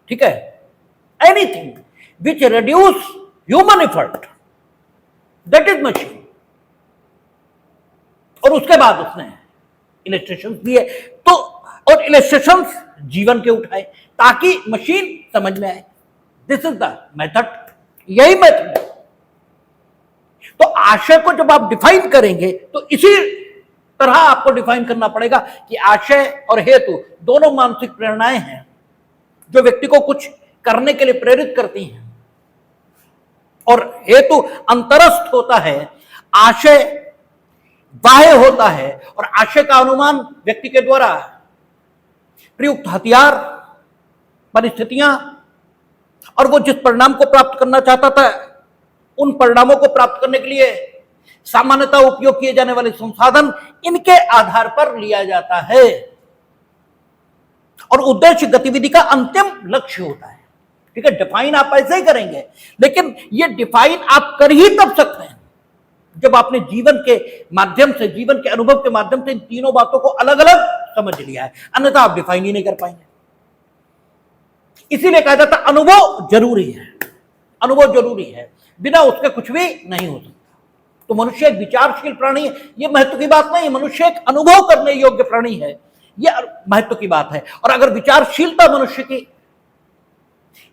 ठीक है, anything which reduce human effort that is machine. और उसके बाद उसने इलस्ट्रेशंस दिए, तो और इलस्ट्रेशंस जीवन के उठाए ताकि मशीन समझ में आए। दिस इज द मेथड, यही मेथड है। तो आशय को जब आप डिफाइन करेंगे तो इसी तरह आपको डिफाइन करना पड़ेगा कि आशय और हेतु दोनों मानसिक प्रेरणाएं हैं जो व्यक्ति को कुछ करने के लिए प्रेरित करती हैं, और हेतु अंतरस्थ होता है, आशय बाह्य होता है, और आशय का अनुमान व्यक्ति के द्वारा प्रयुक्त हथियार, परिस्थितियां और वो जिस परिणाम को प्राप्त करना चाहता था उन परिणामों को प्राप्त करने के लिए सामान्यतः उपयोग किए जाने वाले संसाधन, इनके आधार पर लिया जाता है। और उद्देश्य गतिविधि का अंतिम लक्ष्य होता है। ठीक है, डिफाइन आप ऐसे ही करेंगे, लेकिन ये डिफाइन आप कर ही तब सकते हैं जब आपने जीवन के माध्यम से, जीवन के अनुभव के माध्यम से इन तीनों बातों को अलग अलग समझ लिया है, अन्यथा आप डिफाइन ही नहीं कर पाएंगे। इसीलिए कहा जाता अनुभव जरूरी है, अनुभव जरूरी है, बिना उसके कुछ भी नहीं हो सकता। तो मनुष्य एक विचारशील प्राणी है, यह महत्व की बात नहीं, मनुष्य एक अनुभव करने योग्य प्राणी है, यह महत्व की बात है। और अगर विचारशीलता मनुष्य की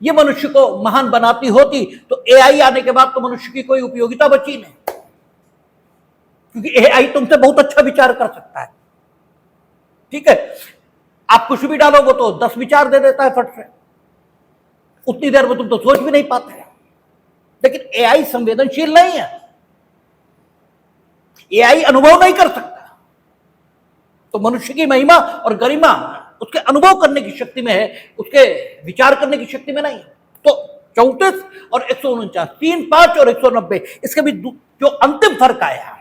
ये मनुष्य को महान बनाती होती तो एआई आने के बाद तो मनुष्य की कोई उपयोगिता बची नहीं, क्योंकि एआई तुमसे बहुत अच्छा विचार कर सकता है। ठीक है, आप कुछ भी डालो वो तो 10 विचार दे देता है फट से, उतनी देर में तुम तो सोच भी नहीं पाते। लेकिन एआई संवेदनशील नहीं है, एआई अनुभव नहीं कर सकता। तो मनुष्य की महिमा और गरिमा उसके अनुभव करने की शक्ति में है, उसके विचार करने की शक्ति में नहीं है। तो 34 और 149, 3, 5 और 190, इसके भी जो अंतिम फर्क आया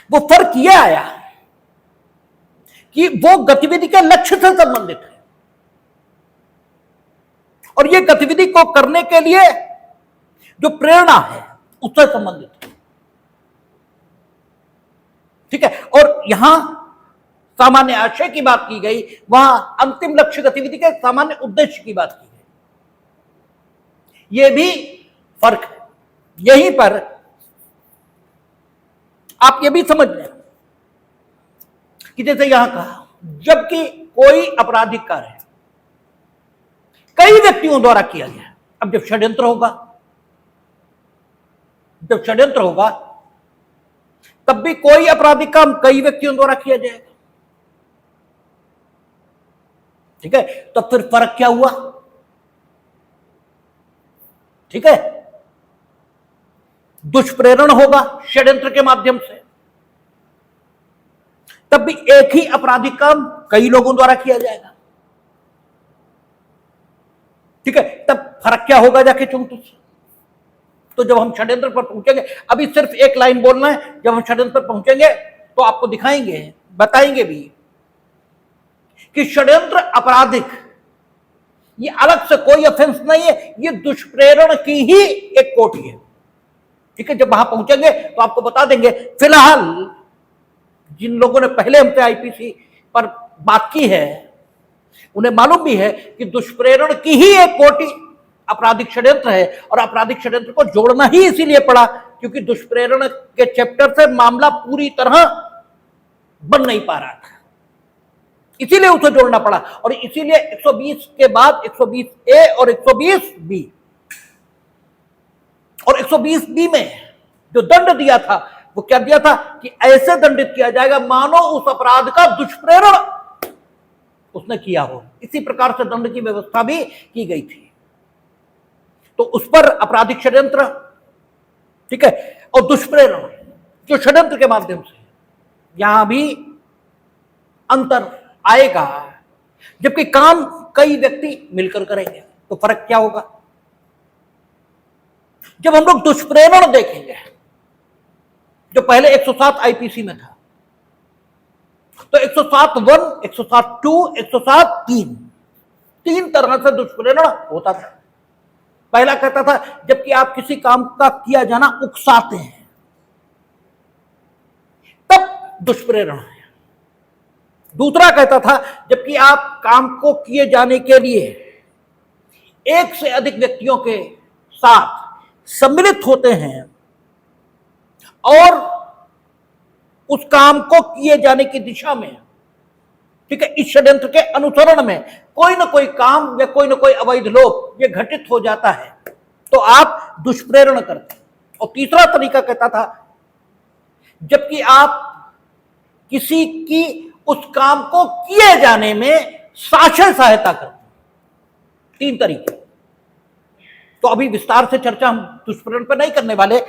वो फर्क यह आया कि वो गतिविधि के लक्ष्य से संबंधित है, और ये गतिविधि को करने के लिए जो प्रेरणा है उससे संबंधित है। ठीक है, और यहां सामान्य आशय की बात की गई, वहां अंतिम लक्ष्य गतिविधि के सामान्य उद्देश्य की बात की गई। यह भी फर्क है। यहीं पर आप यह भी समझ लें कि जैसे यहां कहा, जबकि कोई आपराधिक कार्य कई व्यक्तियों द्वारा किया गया। अब जब षड्यंत्र होगा तब भी कोई आपराधिक काम कई व्यक्तियों द्वारा किया जाएगा। ठीक है, तो फिर फर्क क्या हुआ? ठीक है, दुष्प्रेरण होगा षड्यंत्र के माध्यम से, तब भी एक ही आपराधिक काम कई लोगों द्वारा किया जाएगा। ठीक है, तब फर्क क्या होगा जाके 34? तो जब हम षड्यंत्र पर पहुंचेंगे, अभी सिर्फ एक लाइन बोलना है, जब हम षड्यंत्र पर पहुंचेंगे तो आपको दिखाएंगे, बताएंगे भी कि षड्यंत्र आपराधिक, ये अलग से कोई ऑफेंस नहीं है, ये दुष्प्रेरण की ही एक कोटि है। ठीक है, जब वहां पहुंचेंगे तो आपको बता देंगे। फिलहाल जिन लोगों ने पहले हमसे आईपीसी पर बात की है उन्हें मालूम भी है कि दुष्प्रेरण की ही एक कोटि आपराधिक षड्यंत्र है, और आपराधिक षड्यंत्र को जोड़ना ही इसीलिए पड़ा क्योंकि दुष्प्रेरण के चैप्टर से मामला पूरी तरह बन नहीं पा रहा था, इसीलिए उसे जोड़ना पड़ा। और इसीलिए 120 के बाद 120A और 120B, और 120B में जो दंड दिया था वो क्या दिया था कि ऐसे दंडित किया जाएगा मानो उस अपराध का दुष्प्रेरण उसने किया हो। इसी प्रकार से दंड की व्यवस्था भी की गई थी। तो उस पर आपराधिक षड्यंत्र, ठीक है, और दुष्प्रेरण जो षड्यंत्र के माध्यम से, यहां भी अंतर आएगा। जबकि काम कई व्यक्ति मिलकर करेंगे तो फर्क क्या होगा? जब हम लोग दुष्प्रेरण देखेंगे जो पहले 107 आईपीसी में था, तो 107(1), 107(2), 107(3), 3 तरह से दुष्प्रेरण होता था। पहला कहता था जबकि आप किसी काम का किया जाना उकसाते हैं, तब दुष्प्रेरण है। दूसरा कहता था जबकि आप काम को किए जाने के लिए एक से अधिक व्यक्तियों के साथ सम्मिलित होते हैं और उस काम को किए जाने की दिशा में, ठीक है, इस षड्यंत्र के अनुसरण में कोई ना कोई काम या कोई ना कोई अवैध लोभ ये घटित हो जाता है, तो आप दुष्प्रेरण करते हैं। और तीसरा तरीका कहता था जबकि आप किसी की उस काम को किए जाने में साक्षर सहायता करते हैं। 3 तरीके। तो अभी विस्तार से चर्चा हम दुष्प्रेरण पर नहीं करने वाले,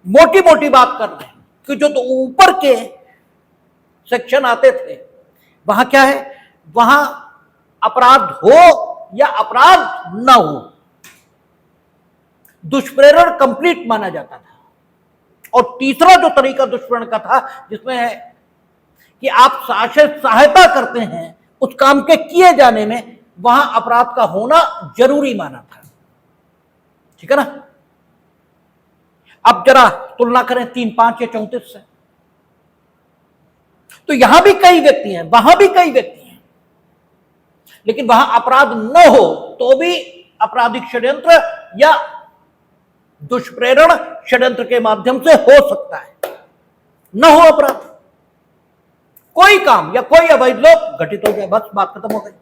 मोटी मोटी बात कर रहे हैं कि जो तो ऊपर के सेक्शन आते थे वहां क्या है, वहां अपराध हो या अपराध न हो, दुष्प्रेरण कंप्लीट माना जाता था। और तीसरा जो तरीका दुष्प्रेरण का था जिसमें है कि आप सहायता करते हैं उस काम के किए जाने में, वहां अपराध का होना जरूरी माना था। ठीक है ना। अब जरा तुलना करें 3, 5 या 34 से। तो यहां भी कई व्यक्ति हैं, वहां भी कई व्यक्ति हैं, लेकिन वहां अपराध न हो तो भी आपराधिक षड्यंत्र या दुष्प्रेरण षड्यंत्र के माध्यम से हो सकता है। न हो अपराध, कोई काम या कोई अवैध लोग घटित हो जाए, बस बात खत्म हो गई।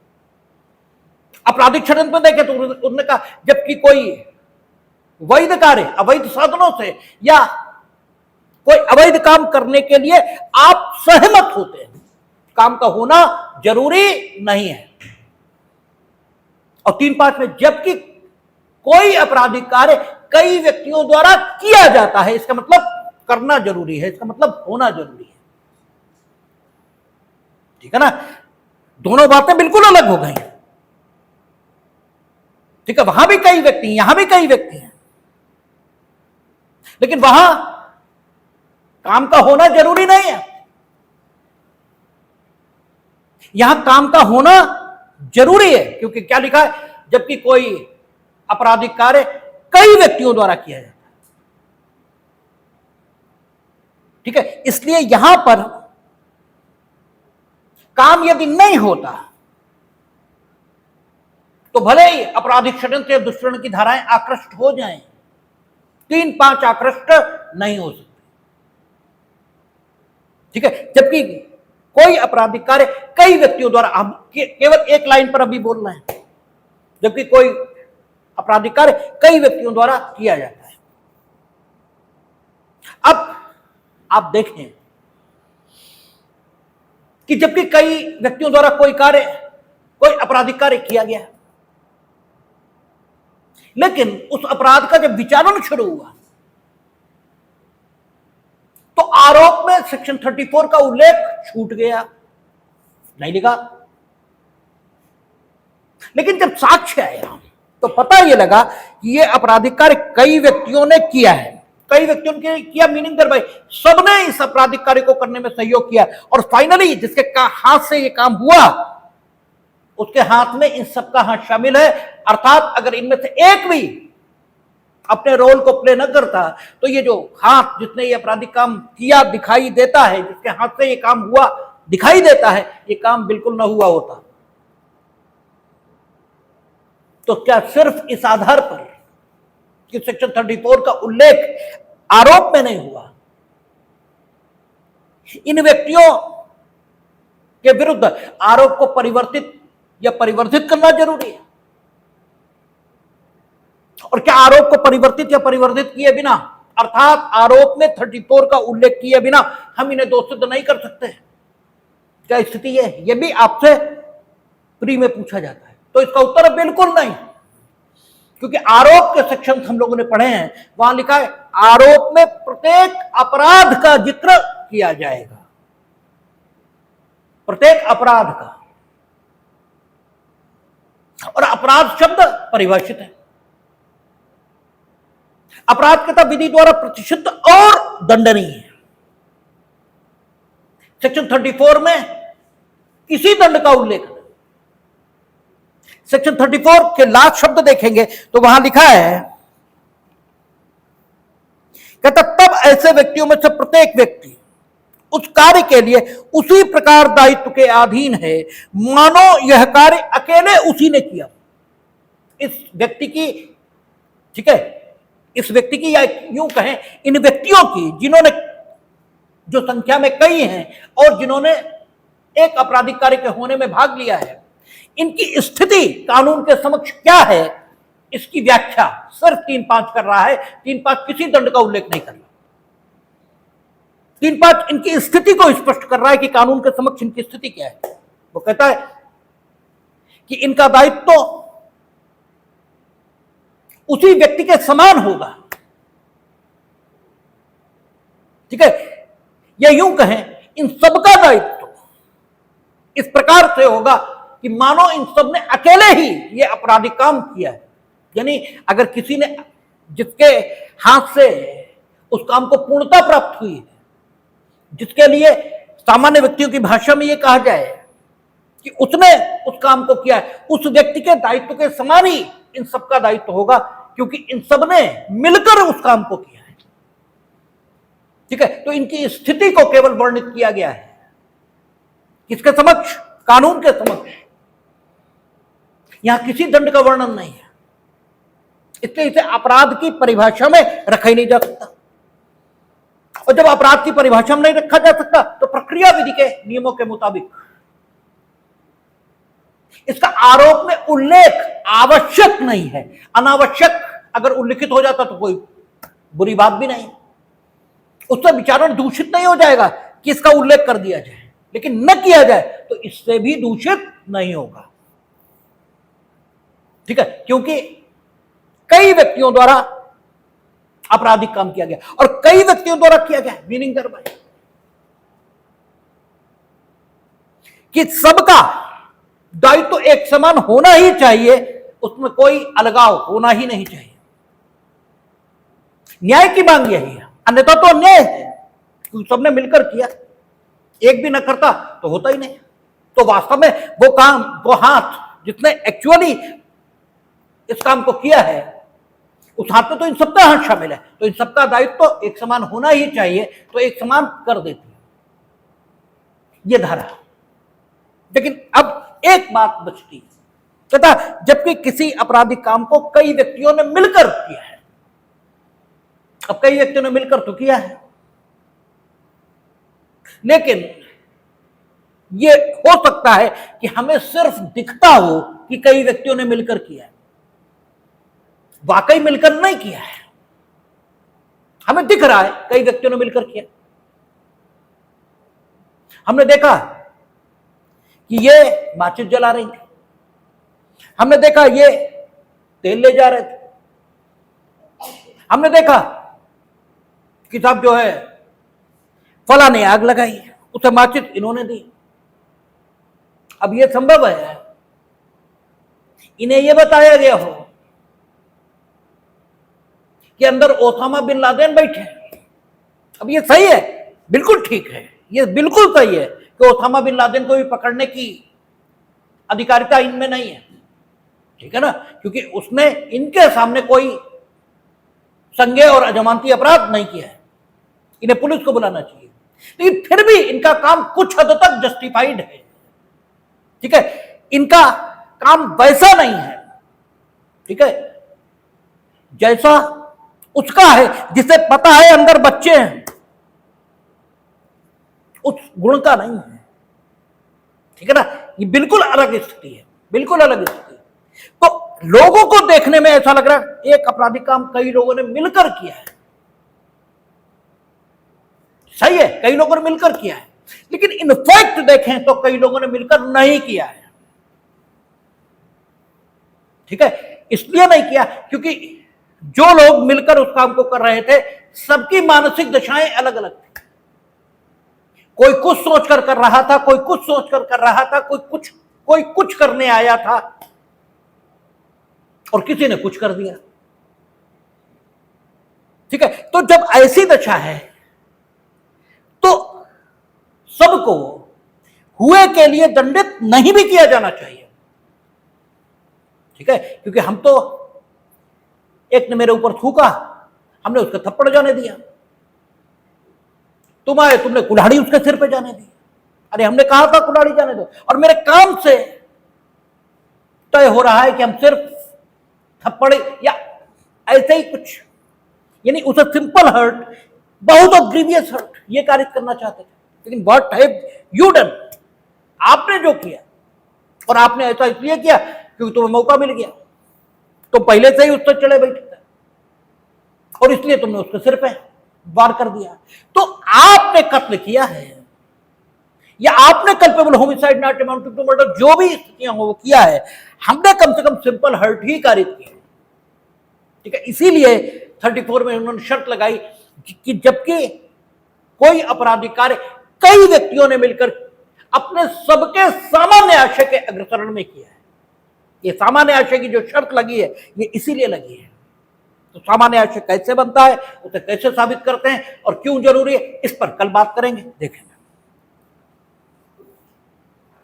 आपराधिक षड्यंत्र में देखे तो उन्होंने कहा जबकि कोई वैध कार्य अवैध साधनों से या कोई अवैध काम करने के लिए आप सहमत होते हैं, काम का होना जरूरी नहीं है। और 3, 5 में जबकि कोई आपराधिक कार्य कई व्यक्तियों द्वारा किया जाता है, इसका मतलब करना जरूरी है, इसका मतलब होना जरूरी है। ठीक है ना। दोनों बातें बिल्कुल अलग हो गई। ठीक है, वहां भी कई व्यक्ति हैं, यहां भी कई व्यक्ति हैं, लेकिन वहां काम का होना जरूरी नहीं है, यहां काम का होना जरूरी है। क्योंकि क्या लिखा है, जबकि कोई आपराधिक कार्य कई व्यक्तियों द्वारा किया जाता है। ठीक है, इसलिए यहां पर काम यदि नहीं होता तो भले ही आपराधिक षड्यंत्र या दुष्प्रेरण की धाराएं आकृष्ट हो जाएं, 3, 5 आकृष्ट नहीं हो सकते। ठीक है, जबकि कोई आपराधिक कार्य कई व्यक्तियों द्वारा, हम केवल एक लाइन पर अभी बोल रहे हैं, जबकि कोई आपराधिक कार्य कई व्यक्तियों द्वारा किया जाता है। अब आप देखें कि जबकि कई व्यक्तियों द्वारा कोई आपराधिक कार्य किया गया, लेकिन उस अपराध का जब विचारण शुरू हुआ तो आरोप में सेक्शन 34 का उल्लेख छूट गया, नहीं लिखा। लेकिन जब साक्ष्य आया तो पता यह लगा कि यह आपराधिक कार्य कई व्यक्तियों ने किया है। कई व्यक्तियों ने किया मीनिंग भाई सबने इस आपराधिक कार्य को करने में सहयोग किया, और फाइनली जिसके हाथ से यह काम हुआ उसके हाथ में इन सबका हाथ शामिल है। अर्थात अगर इनमें से एक भी अपने रोल को प्ले न करता तो ये जो हाथ जिसने ये आपराधिक काम किया दिखाई देता है, जिसके हाथ से ये काम हुआ दिखाई देता है, ये काम बिल्कुल न हुआ होता। तो क्या सिर्फ इस आधार पर कि सेक्शन 34 का उल्लेख आरोप में नहीं हुआ, इन व्यक्तियों के विरुद्ध आरोप को परिवर्तित या परिवर्धित करना जरूरी है? और क्या आरोप को परिवर्तित या परिवर्धित किए बिना, अर्थात आरोप में 34 का उल्लेख किए बिना हम इन्हें दोषी सिद्ध नहीं कर सकते? क्या स्थिति है? यह भी आपसे प्री में पूछा जाता है। तो इसका उत्तर है बिल्कुल नहीं, क्योंकि आरोप के सेक्शन हम लोगों ने पढ़े हैं, वहां लिखा है आरोप में प्रत्येक अपराध का जिक्र किया जाएगा, प्रत्येक अपराध का। और अपराध शब्द परिभाषित है, अपराध तथा विधि द्वारा प्रतिषिद्ध और दंडनीय है। सेक्शन 34 में किसी दंड का उल्लेख नहीं। सेक्शन 34 के लास्ट शब्द देखेंगे तो वहां लिखा है, कहता तब ऐसे व्यक्तियों में से प्रत्येक व्यक्ति उस कार्य के लिए उसी प्रकार दायित्व के अधीन है मानो यह कार्य अकेले उसी ने किया। इस व्यक्ति की, ठीक है, इस व्यक्ति की या यूं कहें इन व्यक्तियों की जिन्होंने, जो संख्या में कई हैं और जिन्होंने एक आपराधिक कार्य के होने में भाग लिया है, इनकी स्थिति कानून के समक्ष क्या है, इसकी व्याख्या सिर्फ 3-5 कर रहा है। 3-5 किसी दंड का उल्लेख नहीं कर रहा। 3-5 इनकी स्थिति को स्पष्ट कर रहा है कि कानून के समक्ष इनकी स्थिति क्या है। वो कहता है कि इनका दायित्व तो उसी व्यक्ति के समान होगा। ठीक है, या यूं कहें, इन सबका दायित्व इस प्रकार से होगा कि मानो इन सब ने अकेले ही ये आपराधिक काम किया है। यानी अगर किसी ने, जिसके हाथ से उस काम को पूर्णता प्राप्त हुई है, जिसके लिए सामान्य व्यक्तियों की भाषा में यह कहा जाए कि उसने उस काम को किया है, उस व्यक्ति के दायित्व के समान ही इन सबका दायित्व होगा, क्योंकि इन सब ने मिलकर उस काम को किया है। ठीक है, तो इनकी स्थिति को केवल वर्णित किया गया है किसके समक्ष? कानून के समक्ष। यहां किसी दंड का वर्णन नहीं है, इसलिए इसे अपराध की परिभाषा में रखा ही नहीं जा सकता। और जब अपराध की परिभाषा में नहीं रखा जा सकता तो प्रक्रिया विधि के नियमों के मुताबिक इसका आरोप में उल्लेख आवश्यक नहीं है। अनावश्यक अगर उल्लिखित हो जाता तो कोई बुरी बात भी नहीं, उससे विचारण दूषित नहीं हो जाएगा कि इसका उल्लेख कर दिया जाए, लेकिन न किया जाए तो इससे भी दूषित नहीं होगा। ठीक है, क्योंकि कई व्यक्तियों द्वारा आपराधिक काम किया गया और कई व्यक्तियों द्वारा किया गया, मीनिंग दरबार कि सबका दायित्व तो एक समान होना ही चाहिए, उसमें कोई अलगाव होना ही नहीं चाहिए। न्याय की मांग यही है, अन्यथा तो अन्याय है, क्योंकि सबने मिलकर किया। एक भी न करता तो होता ही नहीं। तो वास्तव में वो काम, वो हाथ जिसने एक्चुअली इस काम को किया है, उस हाथ में तो इन सबका हाथ शामिल है, तो इन सबका दायित्व तो एक समान होना ही चाहिए, तो एक समान कर देती है ये धारा। लेकिन अब एक बात बचती है, कहता जबकि किसी आपराधिक काम को कई व्यक्तियों ने मिलकर किया है। अब कई व्यक्तियों ने मिलकर तो किया है, लेकिन यह हो सकता है कि हमें सिर्फ दिखता हो कि कई व्यक्तियों ने मिलकर किया है, वाकई मिलकर नहीं किया है। हमें दिख रहा है कई व्यक्तियों ने मिलकर किया। हमने देखा कि ये माचिस जला रही थी, हमने देखा ये तेल ले जा रहे थे, हमने देखा कि साहब जो है फला ने आग लगाई, उसे माचिस इन्होंने दी। अब यह संभव है इन्हें यह बताया गया हो कि अंदर ओसामा बिन लादेन बैठे। अब ये सही है, बिल्कुल ठीक है, ये बिल्कुल सही है कि ओसामा बिन लादेन को भी पकड़ने की अधिकारिता इनमें नहीं है। ठीक है ना, क्योंकि उसने इनके सामने कोई संज्ञेय और अजमानती अपराध नहीं किया है, इन्हें पुलिस को बुलाना चाहिए। लेकिन फिर भी इनका काम कुछ हद तक जस्टिफाइड है। ठीक है, इनका काम वैसा नहीं है, ठीक है, जैसा उसका है जिसे पता है अंदर बच्चे हैं, उस गुण का नहीं है। ठीक है ना, ये बिल्कुल अलग स्थिति है, बिल्कुल अलग स्थिति। तो लोगों को देखने में ऐसा लग रहा है एक आपराधिक काम कई लोगों ने मिलकर किया है, सही है, कई लोगों ने मिलकर किया है, लेकिन इनफैक्ट देखें तो कई लोगों ने मिलकर नहीं किया है। ठीक है, इसलिए नहीं किया क्योंकि जो लोग मिलकर उस काम को कर रहे थे सबकी मानसिक दशाएं अलग अलग थी। कोई कुछ सोचकर कर रहा था, कोई कुछ सोचकर कर रहा था, कोई कुछ करने आया था और किसी ने कुछ कर दिया। ठीक है, तो जब ऐसी दशा है तो सबको हुए के लिए दंडित नहीं भी किया जाना चाहिए। ठीक है, क्योंकि हम तो, एक ने मेरे ऊपर थूका, हमने उसका थप्पड़ जाने दिया, तुम आए तुमने कुल्हाड़ी उसके सिर पे जाने दी। अरे हमने कहा था कुल्हाड़ी जाने दो, और मेरे काम से तय हो रहा है कि हम सिर्फ थप्पड़ या ऐसे ही कुछ, यानी उसे सिंपल हर्ट, बहुत ऑफ ग्रीवियस हर्ट ये कारित करना चाहते थे। लेकिन व्हाट हैव यू डन, आपने जो किया, और आपने ऐसा इसलिए किया क्योंकि तुम्हें मौका मिल गया। तो पहले से ही उस पर चढ़े बैठे थे और इसलिए तुमने उसके सिर पे वार कर दिया। तो आपने कत्ल किया है या आपने culpable homicide not amounting to murder, जो भी स्थितियां हो वो किया है। हमने कम से कम सिंपल हर्ट ही कारित किया, ठीक है। इसीलिए 34 में उन्होंने शर्त लगाई कि जबकि कोई आपराधिक कार्य कई व्यक्तियों ने मिलकर अपने सबके सामान्य आशय के अग्रसरण में किया है, ये सामान्य आशय की जो शर्त लगी है ये इसीलिए लगी है। तो सामान्य आशय कैसे बनता है, उसे कैसे साबित करते हैं और क्यों जरूरी है, इस पर कल बात करेंगे, देखेंगे।